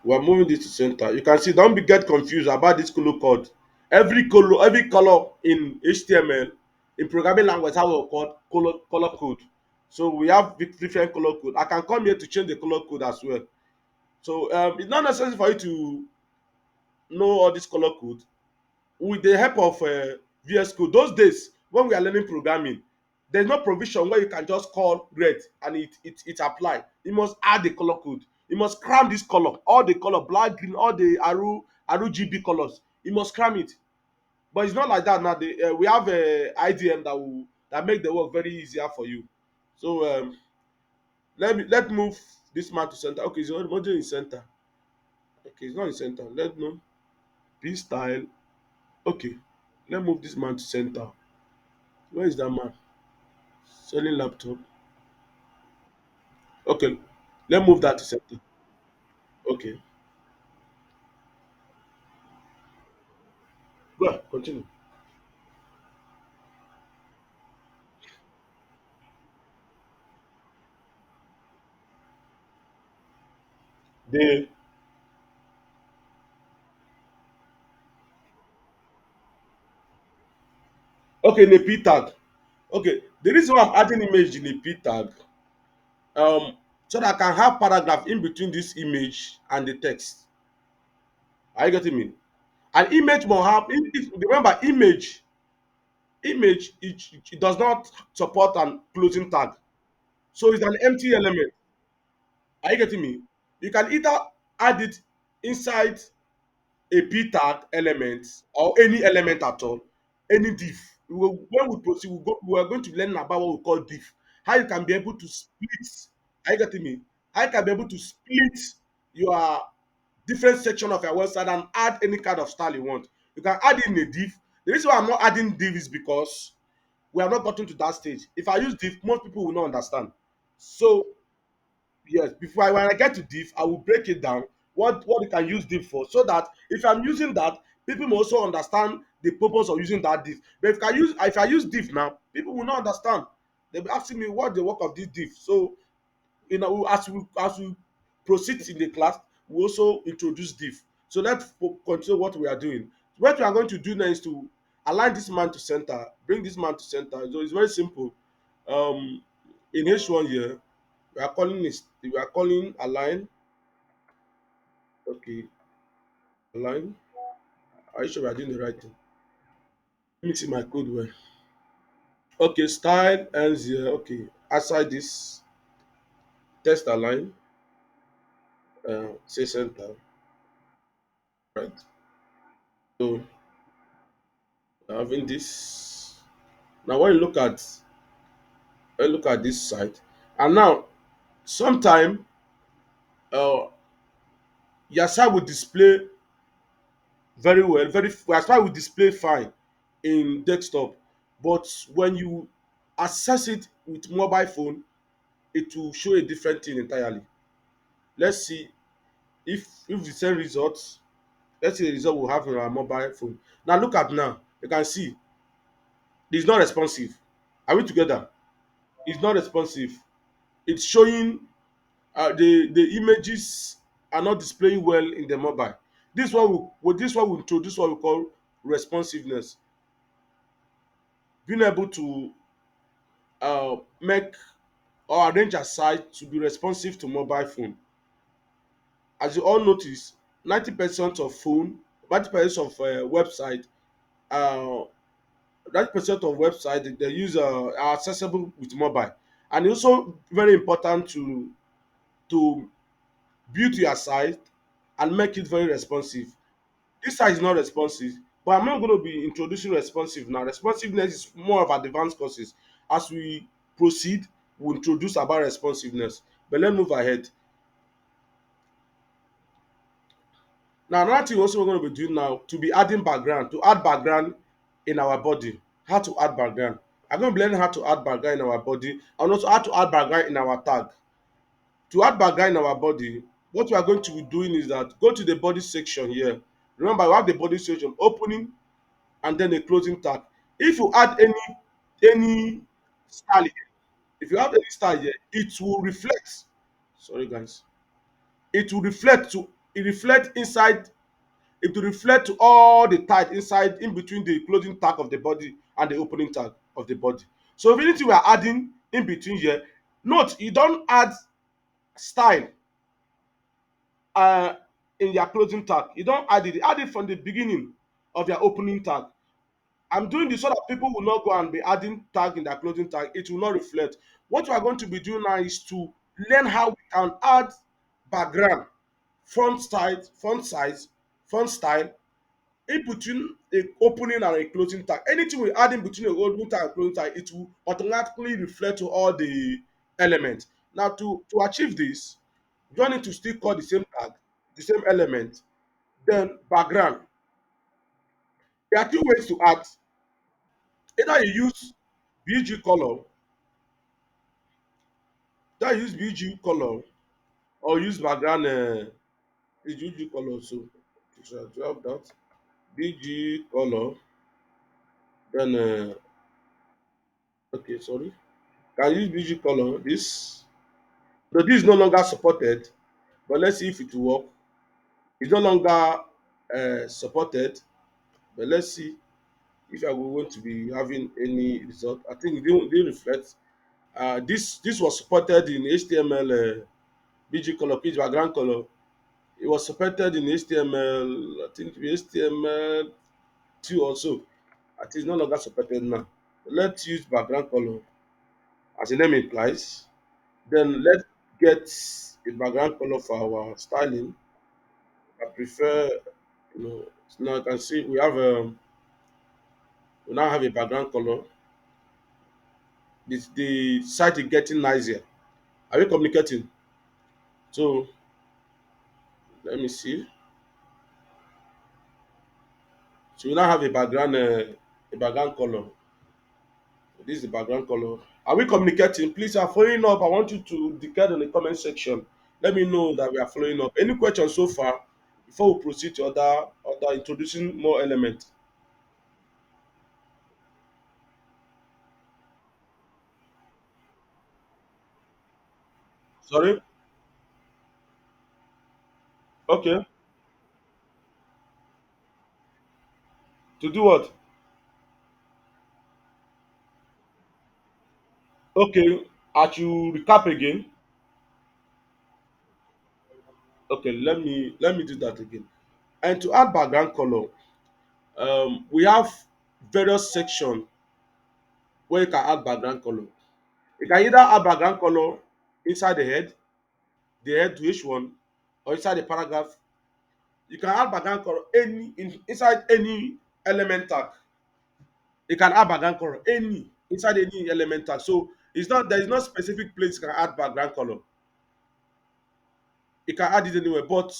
We're moving this to center. You can see, don't be get confused about this color code. Every color in HTML, in programming language, how we call color code. So we have different color code. I can come here to change the color code as well. So it's not necessary for you to know all this color code. With the help of VS Code, those days when we are learning programming, there's no provision where you can just call red and it apply. You must add the color code. You must cram this color, all the color, black, green, all the RGB colors. You must cram it. But it's not like that now. We have a IDM that make the work very easier for you. So let move this man to center. Okay, so module in center. Okay, it's not in center. Let no B style. Okay, let's move this man to center. Where is that man? Selling laptop. Okay, let's move that to center. Okay, go on, continue. The okay in a P tag. Okay, the reason why I'm adding image in a P tag, so that I can have paragraph in between this image and the text. Are you getting me? An image must have. Remember, image it does not support an closing tag, so it's an empty element. Are you getting me? You can either add it inside a p tag element or any element at all, any div. When we proceed, we are going to learn about what we call div. How you can be able to split. Are you getting me? How you can be able to split your different section of your website and add any kind of style you want. You can add in a div. The reason why I'm not adding div is because We have not gotten to that stage. If I use div, most people will not understand. So yes, before when I get to div, I will break it down what you can use div for, so that if I'm using that, people will also understand the purpose of using that div. But if I use div now, people will not understand. They'll be asking me what the work of this div. So as we proceed in the class, we also introduce div. So let's continue what we are doing. What we are going to do now is to align this man to center, bring this man to center. So it's very simple. In H1 here, we are calling align. Okay, align. Are you sure we are doing the right thing? Let me see my code well. Okay, style ends here. Okay, aside this, test align, say center. Right. So having this. Now when you look at this side, and now sometime uh, your side will display very well, your side will display fine in desktop, but when you access it with mobile phone, it will show a different thing entirely. Let's see if the same results. Let's see the result we have in our mobile phone. Now look at now. You can see it's not responsive. Are we together? It's not responsive. It's showing the images are not displaying well in the mobile. This one will introduce what we call responsiveness, being able to make or arrange a site to be responsive to mobile phone. As you all notice, 90% of phone, 90% of website, uh, 90% of website they use are accessible with mobile, and it's also very important to build your site and make it very responsive. This side is not responsive, but I'm not going to be introducing responsive now. Responsiveness is more of advanced courses. As we proceed, we'll introduce about responsiveness. But let's move ahead. Now, another thing also we're going to be doing now to be adding background, to add background in our body. How to add background. I'm going to be learning how to add background in our body, and also how to add background in our tag. To add background in our body, what we are going to be doing is that go to the body section here. Remember, we have the body section opening and then a closing tag. If you add any style here, if you add any style here, it will reflect. Sorry guys, it will reflect to it reflect inside. It will reflect to all the tag inside in between the closing tag of the body and the opening tag of the body. So if anything we are adding in between here, note you don't add style uh in your closing tag. You don't add it. Add it from the beginning of your opening tag. I'm doing this so that people will not go and be adding tag in their closing tag. It will not reflect. What we are going to be doing now is to learn how we can add background, font size, font style in between a opening and a closing tag. Anything we add in between a opening tag and closing tag, it will automatically reflect to all the elements. Now to achieve this, you don't need to still call the same tag, the same element, then background. There are two ways to add. Either you use BG color, that use BG color or use background BG color. So to have that BG color, then okay, sorry, can use BG color. This so this is no longer supported, but let's see if it will work. It's no longer supported, but let's see if I will going to be having any result. I think it didn't reflect. This was supported in HTML BG color, page background color. It was supported in HTML, I think HTML2 also. I think it's no longer supported now. Let's use background color as the name implies. Then let's get a background color for our styling. I prefer, so now you can see we now have a background color. The site is getting nicer. Are we communicating? So let me see. So we now have a background color. This is the background color. Are we communicating? Please, are following up. I want you to declare in the comment section. Let me know that we are following up. Any questions so far before we proceed to other introducing more elements? Sorry. Okay. To do what? Okay. As you recap again. Okay. Let me do that again. And to add background color, we have various sections where you can add background color. You can either add background color inside the head to each one, or inside the paragraph. You can add background color inside any element tag. You can add background color inside any element tag. So it's not there is no specific place you can add background color. You can add it anywhere. But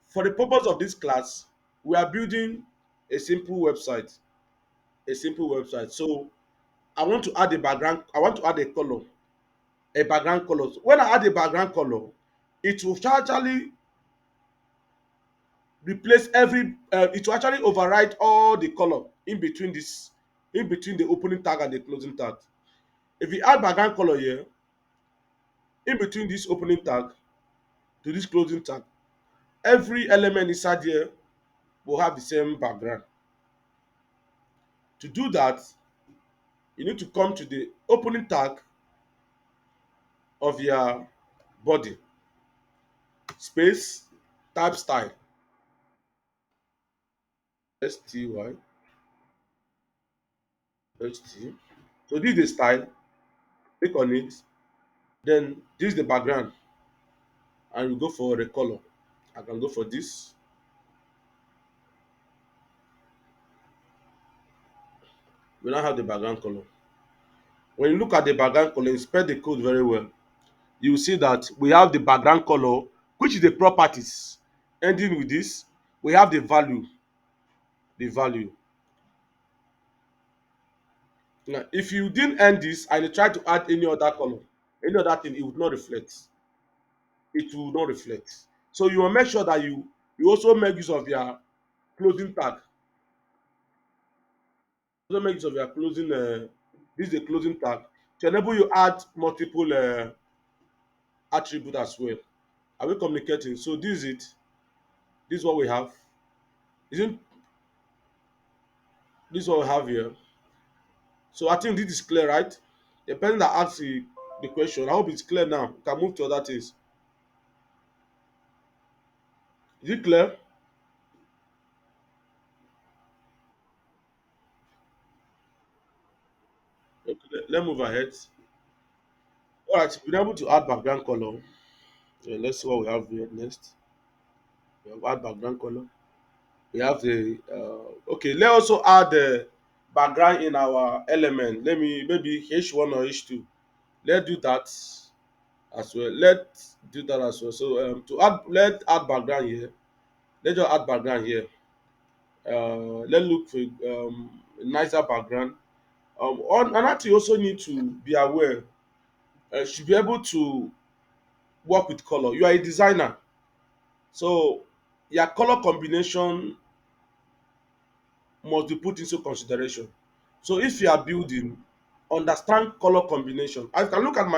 for the purpose of this class, we are building a simple website. A simple website. So I want to add a background. I want to add a background color. So when I add a background color, it will actually replace it will actually override all the color in between the opening tag and the closing tag. If you add background color here in between this opening tag to this closing tag, every element inside here will have the same background. To do that, you need to come to the opening tag of your body, space, type style, STY, HT. So this is the style. Click on it. Then this is the background, and you go for the color. I can go for this. We now have the background color. When you look at the background color, inspect the code very well. You will see that we have the background color, which is the properties. Ending with this, we have the value. The value. Now, if you didn't end this and you try to add any other color, any other thing, it would not reflect. It will not reflect. So you will make sure that you also make use of your closing tag. Also make use of your closing. This is the closing tag to enable you add multiple attribute as well. Are we communicating? So this is it. This is what we have. Isn't this what we have here? So I think this is clear, right? The person that asked the question, I hope it's clear now. We can move to other things. Is it clear? Okay, let's move ahead. All right, we're able to add background color. Let's see what we have here next. We have add background color. We have the okay. Let's also add the background in our element. Let me maybe H1 or H2. Let's do that as well. Let's do that as well. So to add, let's add background here. Let's just add background here. Let's look for a nicer background. Another thing you also need to be aware. Should be able to work with color. You are a designer, so your color combination must be put into consideration. So if you are building, understand color combination. I can look at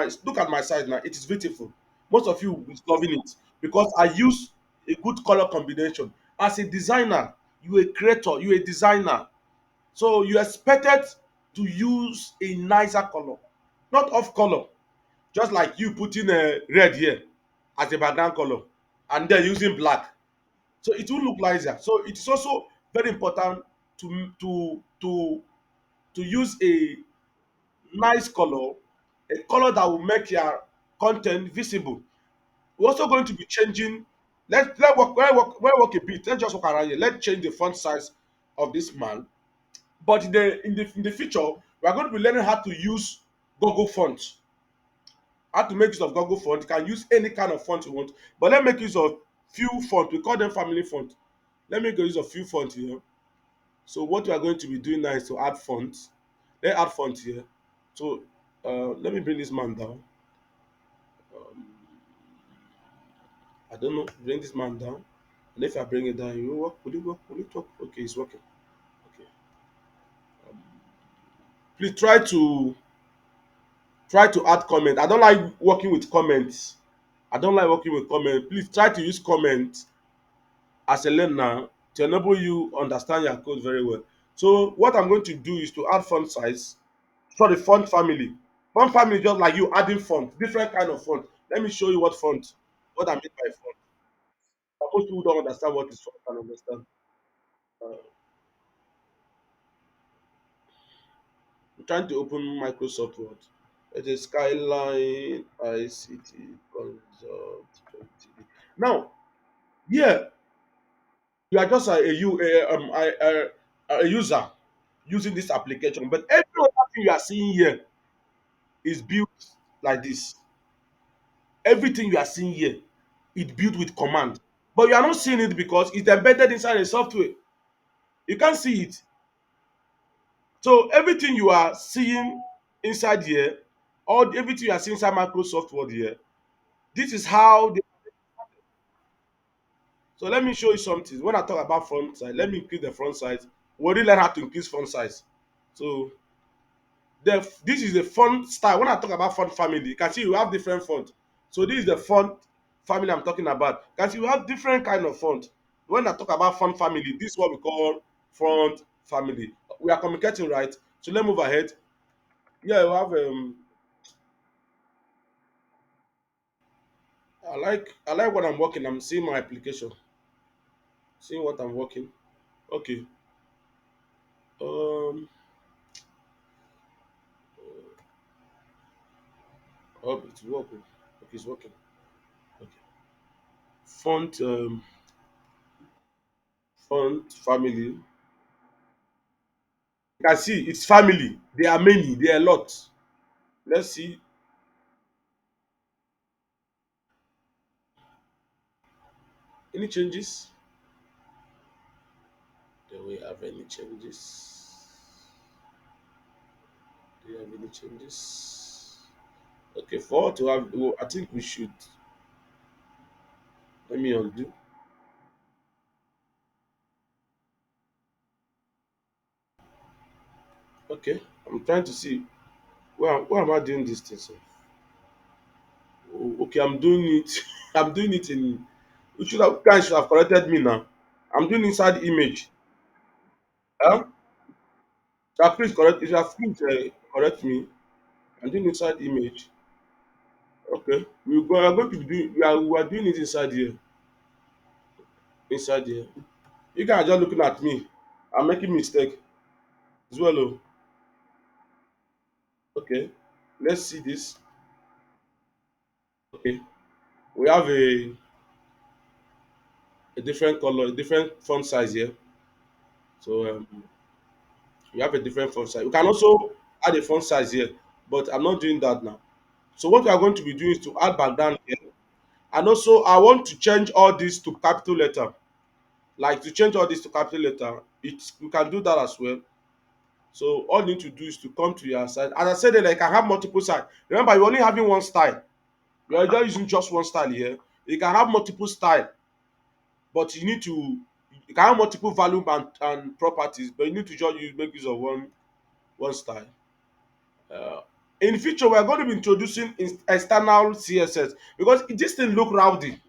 my side now. It is beautiful. Most of you is loving it because I use a good color combination. As a designer, you a creator, you a designer. So you expected to use a nicer color, not off color. Just like you putting a red here as a background color and then using black. So it will look nicer. So it is also very important to use a nice color, a color that will make your content visible. We're also going to be changing. Let work a bit. Let's just walk around here. Let's change the font size of this man. But in the future, we are going to be learning how to use Google font. How to make use of Google font. You can use any kind of font you want. But let's make use of few font. We call them family font. Let me go use a few font here. So what we are going to be doing now is to add fonts. Let's add font here. So let me bring this man down. Um, I don't know. Bring this man down. And if I bring it down, you will work. Will it work? Will it work? Okay, it's working. Okay. Um, please try to add comment. I don't like working with comments. I don't like working with comment. Please try to use comment as a learner to enable you understand your code very well. So what I'm going to do is to add font size. Sorry, font family. Font family is just like you adding font, different kind of font. Let me show you what font, what I mean by font. Most people don't understand what is font and understand. Uh, I'm trying to open Microsoft Word. It is Skyline ICT Consult. Now, yeah, you are just a user using this application, but every other thing you are seeing here is built like this. Everything you are seeing here is built with command, but you are not seeing it because it's embedded inside a software. You can't see it. So everything you are seeing inside here, all everything you are seeing inside Microsoft Word here, this is how they. So let me show you something. When I talk about font size, let me increase the font size. We already learn how to increase font size. So this is the font style. When I talk about font family, you can see you have different font. So this is the font family I'm talking about. You can see you have different kind of font. When I talk about font family, this is what we call font family. We are communicating, right? So let's move ahead. Yeah, we have I like what I'm working. I'm seeing my application, seeing what I'm working. Okay. Um. Oh, it's working. Okay, it's working. Okay. Font. Font family. You can see it's family. There are many. There are a lot. Let's see. Any changes? Do we have any changes? Do you have any changes? Okay, for to have, well, I think we should. Let me undo. Okay, I'm trying to see where am I doing this thing? So, oh, okay, I'm doing it. I'm doing it in. You should have guys should have corrected me now. I'm doing inside image. Huh? So please correct. If you have please correct me. I'm doing inside image. Okay, we are going to do. We are doing it inside here. Inside here. You guys are just looking at me. I'm making mistake as well. Oh. Okay, let's see this. Okay, we have a different color, a different font size here. So you have a different font size. You can also add a font size here, but I'm not doing that now. So what we are going to be doing is to add background here, and also I want to change all this to capital letter. Like to change all this to capital letter, it's you can do that as well. So all you need to do is to come to your side. As I said, like I can have multiple sides. Remember, you're only having one style. You're just using just one style here. You can have multiple style, but you can have multiple value and properties, but you need to just make use of one style. Uh, in the future, we are going to be introducing external CSS because this thing look rowdy.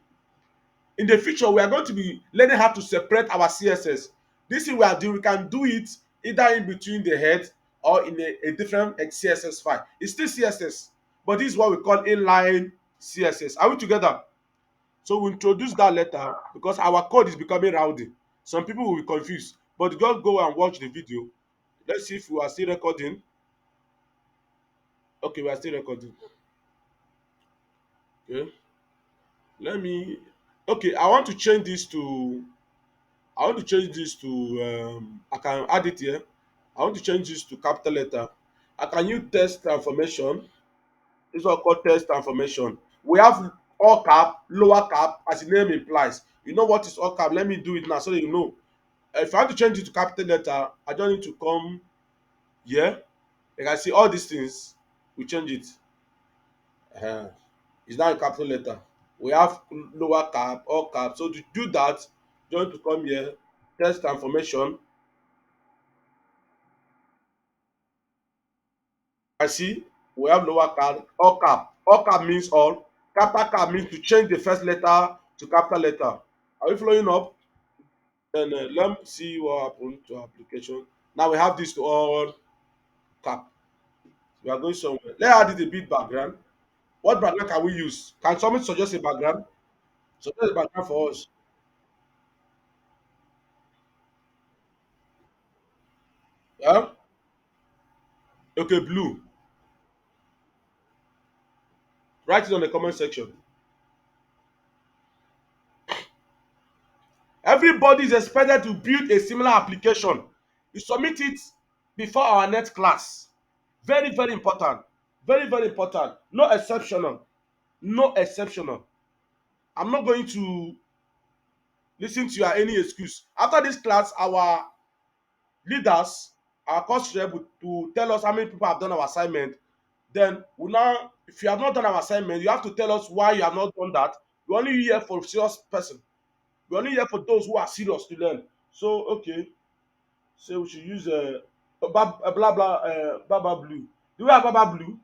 In the future, we are going to be learning how to separate our CSS. This thing we are doing, we can do it either in between the head or in a different CSS file. It's still CSS, but this is what we call inline CSS. Are we together? So we introduce that later because our code is becoming rowdy. Some people will be confused, but just go and watch the video. Let's see if we are still recording. Okay, we are still recording. Okay, let me. Okay, I want to change this to I can add it here. I want to change this to capital letter. I can use text transformation. This one called text transformation. We have all cap, lower cap, as the name implies. You know what is all cap? Let me do it now so that you know. If I want to change it to capital letter, I just need to come here. You can see all these things. We change it. uh It's now a capital letter. We have lower cap, all cap. So to do that, you want to come here, text transformation. I see we have lower cap, all cap. All cap means all. Capital cap means to change the first letter to capital letter. Are we following up? Then let me see what happened to our application. Now we have this to all cap. We are going somewhere. Let's add it a bit background. What background can we use? Can someone suggest a background? Suggest a background for us. Yeah? Okay, blue. Write it on the comment section. Everybody is expected to build a similar application. You submit it before our next class. Very, very important. Very, very important. No exceptional. No exceptional. I'm not going to listen to your any excuse. After this class, our leaders, our course rep will tell us how many people have done our assignment. Then we now, if you have not done our assignment, you have to tell us why you have not done that. We only here for serious person. We only here for those who are serious to learn. So okay, so we should use blah blah baba blue. Do we have baba blue?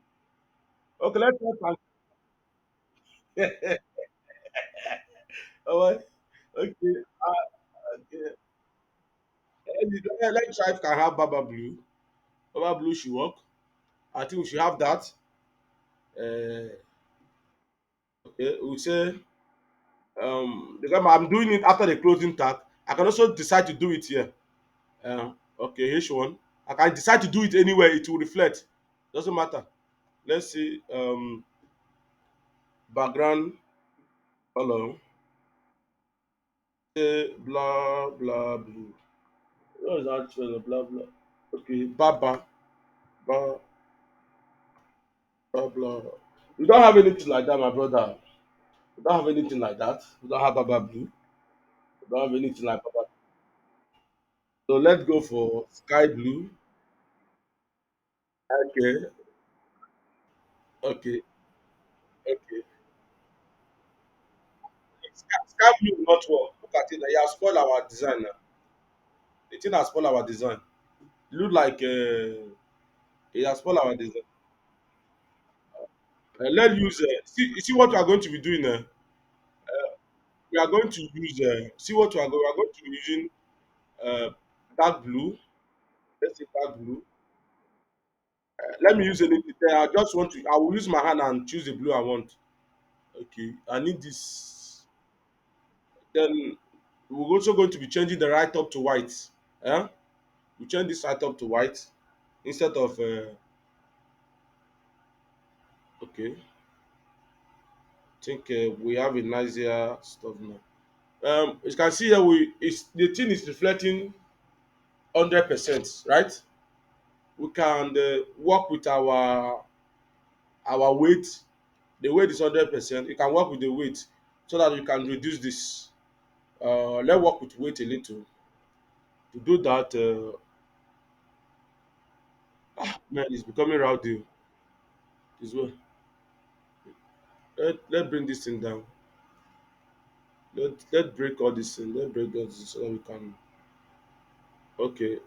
Okay, let's try. Alright. Okay. Okay. Let's try if can have baba blue. Baba blue should work. I think we should have that. Uh, okay, we say because I'm doing it after the closing tag. I can also decide to do it here. Okay, H1. I can decide to do it anywhere. It will reflect. Doesn't matter. Let's see. Background color. Say blah blah blue. What is that spell? Blah blah. Okay, baba blah blah blah. We don't have anything like that, my brother. We don't have anything like that. We don't have baba blue. We don't have anything like baba. So let's go for sky blue. Okay, okay, okay. Sky blue will not work. Look at it. You have spoiled our design now. The thing has spoiled our design. It look like it has spoiled our design. Let's use. See, you see what we are going to be doing. We are going to use. See what we are going to be using. Uh, dark blue. Let's say dark blue. Let me use anything. I just want to. I will use my hand and choose the blue I want. Okay. I need this. Then we're also going to be changing the right up to white. Yeah. We change this right up to white instead of. Okay. I think we have a nicer stuff now. As you can see here, we it's the thing is reflecting 100%, right? We can work with our weight. The weight is 100%. You can work with the weight so that you can reduce this. Let's work with weight a little. To do that, man, it's becoming rowdy as well. Let's bring this thing down. Let break all this thing. Let break all this so that we can. Okay.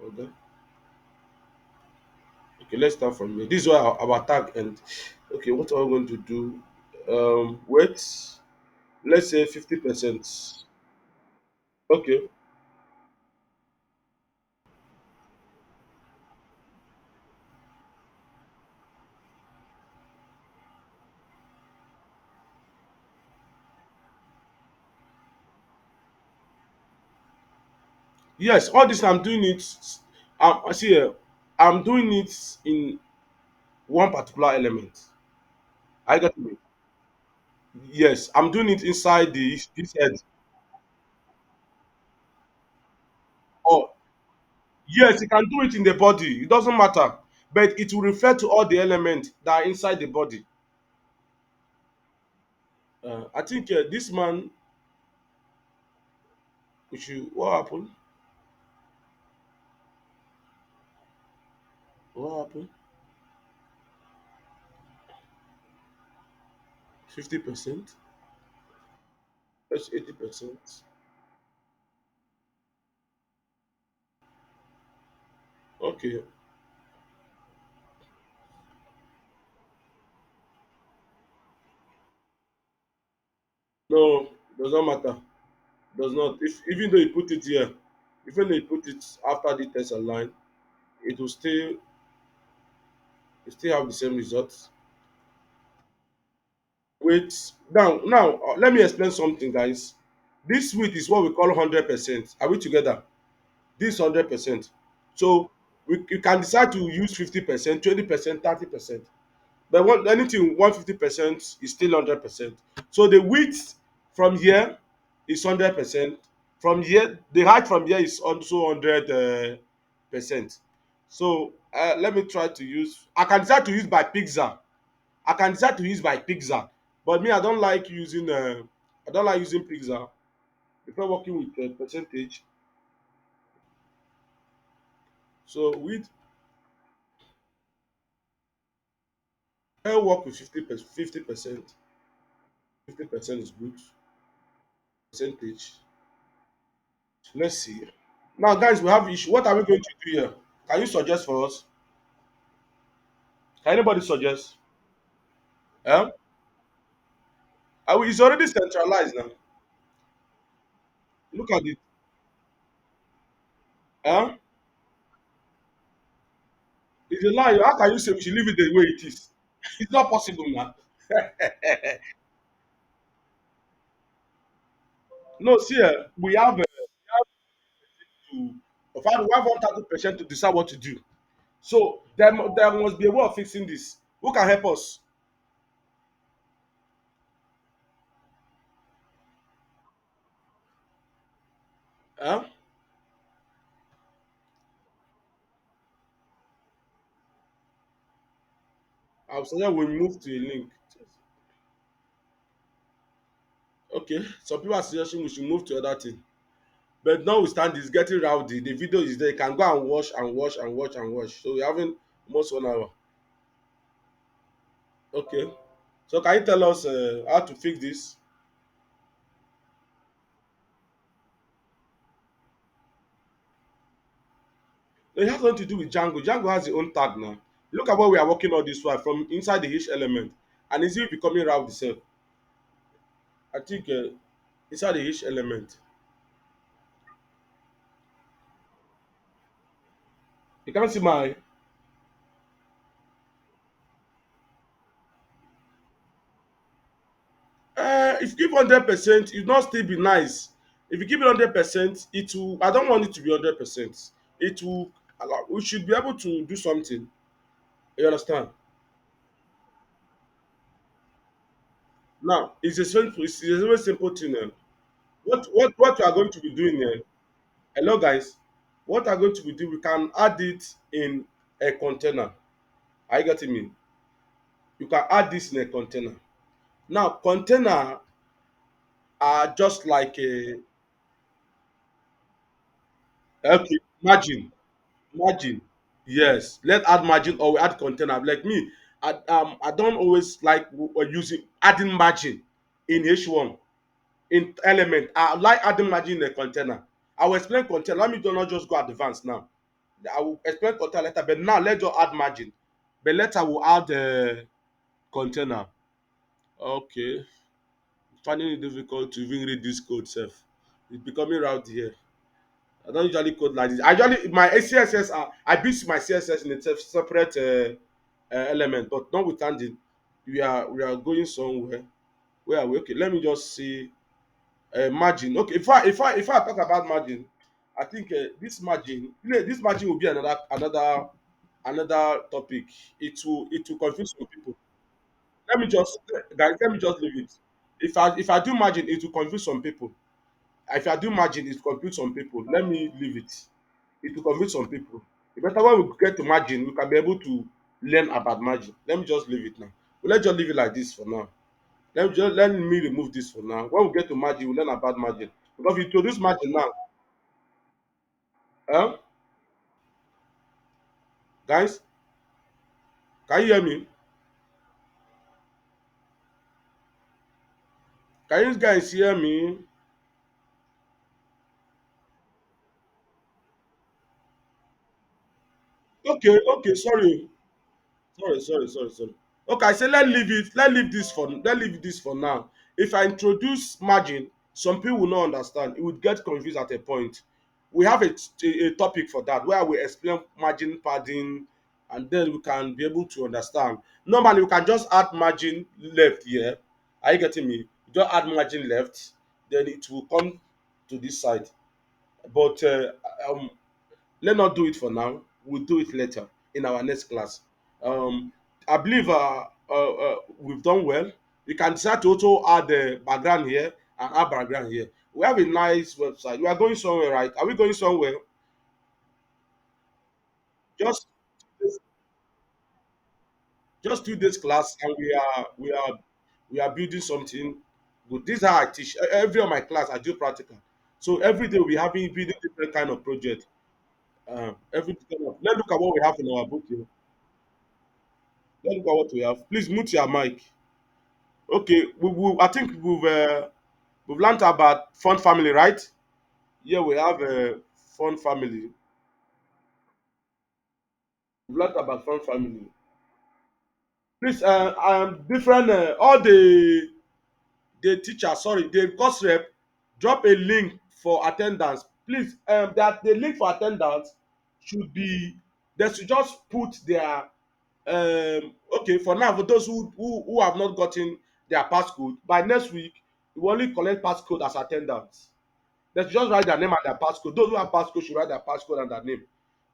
Okay. Okay, let's start from here. This is where our tag end. Okay, what are we going to do? Wait. Let's say 50%. Okay. Yes, all this I'm doing it. I see here. I'm doing it in one particular element. I got me. Yes, I'm doing it inside this head. Oh, yes, you can do it in the body. It doesn't matter, but it will refer to all the elements that are inside the body. I think this man, we should. What happened? What happened? 50%? That's 80%. Okay. No, does not matter. Does not. If even though you put it here, even though you put it after the test line, it will still you still have the same results. Wait, now, let me explain something, guys. This width is what we call 100%. Are we together? This 100%. So you can decide to use 50%, 20%, 30%. But anything 150% is still 100%. So the width from here is 100%. From here, the height from here is also 100%. So let me try to use. I can decide to use by pixel. I can decide to use by pixel, but me, I don't like using. I don't like using pixel. Before working with percentage, so with I work with 50%. 50%. 50% is good percentage. Let's see. Now, guys, we have issue. What are we going to do here? Can you suggest for us? Can anybody suggest? Eh? It's already centralized now. Look at it. Eh? It's a lie. How can you say we should leave it the way it is? It's not possible now. No, see, we have to we have 1,000% to decide what to do. So there must be a way of fixing this. Who can help us? Eh? I will suggest we move to a link. Okay, some people are suggesting we should move to other thing. But notwithstanding, it's getting rowdy. The video is there. You can go and watch and watch and watch and watch. So we're having almost 1 hour. Okay. So can you tell us how to fix this? It has nothing to do with Django. Django has its own tag now. Look at what we are working on this one from inside the each element. And it's even becoming rowdy itself. I think inside the each element. You can't see my if you give 100%, it not still be nice. If you give it 100%, it will. I don't want it to be 100%. It will. We should be able to do something. You understand? Now, it's a very simple thing. What we are going to be doing here? Hello, guys. What we are going to be doing? We can add it in a container. Are you getting me? You can add this in a container. Now, container are just like a okay margin. Yes, let's add margin or we add container. Like me, I don't always like using adding margin in H1 in element. I like adding margin in a container. I will explain container. Let me do not just go advanced now. I will explain container later, but now let's just add margin. But later we'll add container. Okay, finding it difficult to even read this code self. It's becoming rowdy here. I don't usually code like this. I usually my CSS I build my CSS in a separate element, but notwithstanding, we are going somewhere. Where are we? Okay, let me just see margin. Okay, if I talk about margin, I think this margin will be another topic. It will confuse some people. Let me just guys, let me just leave it. If I do margin, it will confuse some people. If I do margin, it confuse some people. Let me leave it. It will convince some people. The better when we get to margin, we can be able to learn about margin. Let me just leave it now. Well, let's just leave it like this for now. Let me remove this for now. When we get to margin, we learn about margin. Because if you introduce margin now, eh, guys. Can you hear me? Can you guys hear me? Okay, okay, sorry. Sorry. Okay, I say let's leave it. Let's leave this for now. If I introduce margin, some people will not understand. It would get confused at a point. We have a topic for that where we explain margin padding, and then we can be able to understand. Normally, we can just add margin left here. Are you getting me? Just add margin left, then it will come to this side. But um, let's not do it for now. We'll do it later in our next class. Um, I believe we've done well. You can decide to also add the background here and add background here. We have a nice website. We are going somewhere, right? Are we going somewhere? Just just do this class, and we are building something good. This is how I teach. Every of my class I do practical. So every day we having building different kind of project. Let's look at what we have in our book here. Let's look at what we have. Please mute your mic. Okay, I think we've learned about fun family, right? Yeah, we have a fun family. We've learned about fun family. Please, different all the teachers, sorry, the course rep, drop a link for attendance. Please, that the link for attendance should be they should just put their okay for now for those who have not gotten their passcode by next week we will only collect passcode as attendance. They should just write their name and their passcode. Those who have passcode should write their passcode and their name.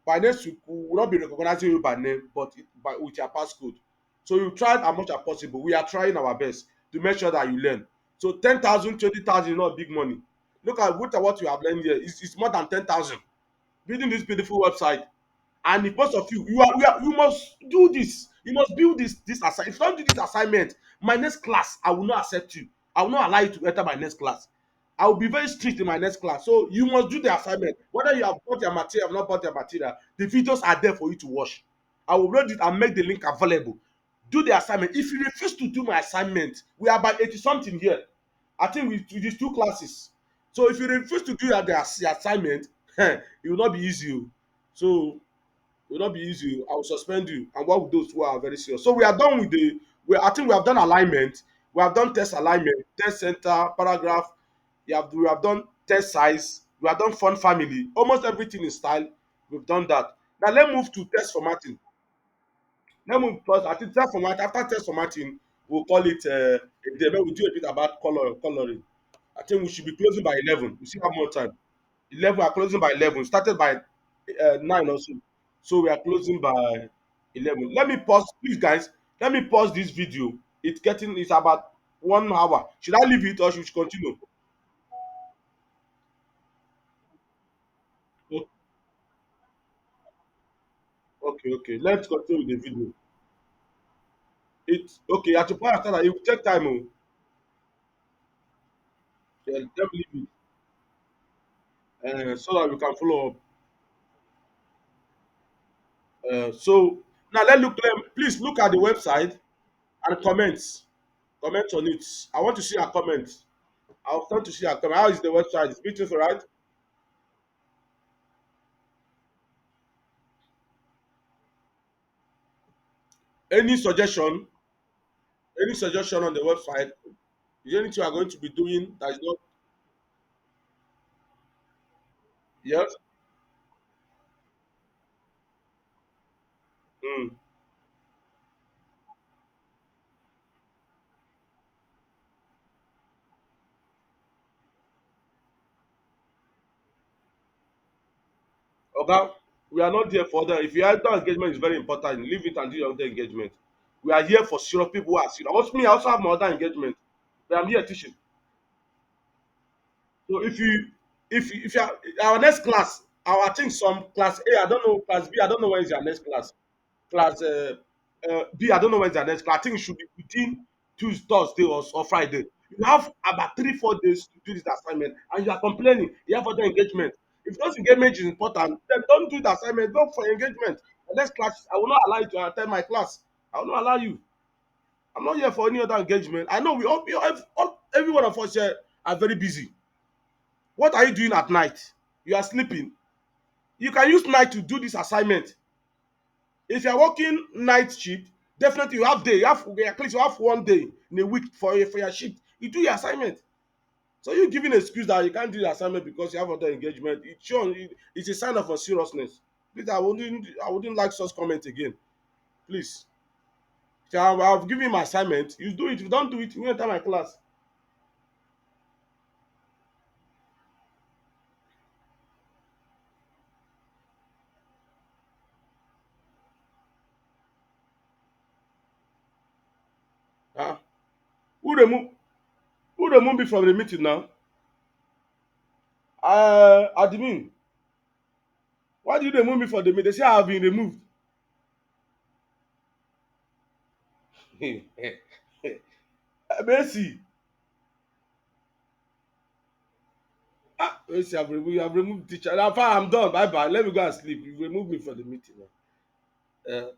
By next week, we will not be recognizing you by name, but with your passcode. So you try as much as possible. We are trying our best to make sure that you learn. So 10,000, 20,000 is not big money. Look at what you have learned here. It's more than 10,000. Building this beautiful website, and if most of you must do this, you must build this assignment. If you don't do this assignment, my next class I will not accept you. I will not allow you to enter my next class. I will be very strict in my next class. So you must do the assignment whether you have bought your material or not bought your material. The videos are there for you to watch. I will load it and make the link available. Do the assignment. If you refuse to do my assignment, we are about 80 something here. I think with these two classes. So if you refuse to do the assignment, it will not be easy o. So will not be easy. I will suspend you and work with those who are very serious. So we are done with I think we have done alignment. We have done test alignment, test center, paragraph. We have done test size. We have done font family. Almost everything in style. We've done that. Now let's move to test formatting. Let's move first. I think test format. After test formatting, we'll call it a day. Then we do a bit about coloring. I think we should be closing by 11. We still have more time. 11, we are closing by 11. Started by 9 or so. So we are closing by 11. Let me pause, please, guys. Let me pause this video. It's about 1 hour. Should I leave it or should we continue? O- okay. Let's continue with the video. It's okay. At the point after that, it will take time. Oh. Yeah, let me leave it so that we can follow up. So now please look at the website and comment. Comment on it. I want to see your comment. I want to see your comment. How is the website? It's beautiful, right? Any suggestion? Any suggestion on the website? Is there anything you are going to be doing that is not? Yes. Mm. Oga, we are not there for that. If your outdoor engagement is very important, leave it and do your other engagement. We are here for serious people who are serious. Also, me, I also have my other engagement, but I'm here teaching. So if you are, our next class, our I think some class A, I don't know, class B, I don't know when is your next class. Class B, I don't know when is your next class. I think it should be between Tuesday, Thursday or Friday. You have about 3 4 days to do this assignment, and you are complaining. You have other engagement. If those engagement is important, then don't do the assignment. Go for engagement. The next class, I will not allow you to attend my class. I will not allow you. I'm not here for any other engagement. I know every one of us here are very busy. What are you doing at night? You are sleeping. You can use night to do this assignment. If you are working night shift, definitely you have day. You have at least you have one day in a week for your shift. You do your assignment. So you giving excuse that you can't do the assignment because you have other engagement. It's a sign of seriousness. Please, I wouldn't like such comment again. Please. So I've given you my assignment. You do it. If you don't do it, you enter my class. Ah, who remove who remove me from the meeting now? Admin, why did you remove me from the meeting? They say I have been removed. Messi, Messi, you have removed teacher. Now, fine, I'm done. Bye bye. Let me go and sleep. You remove me from the meeting now.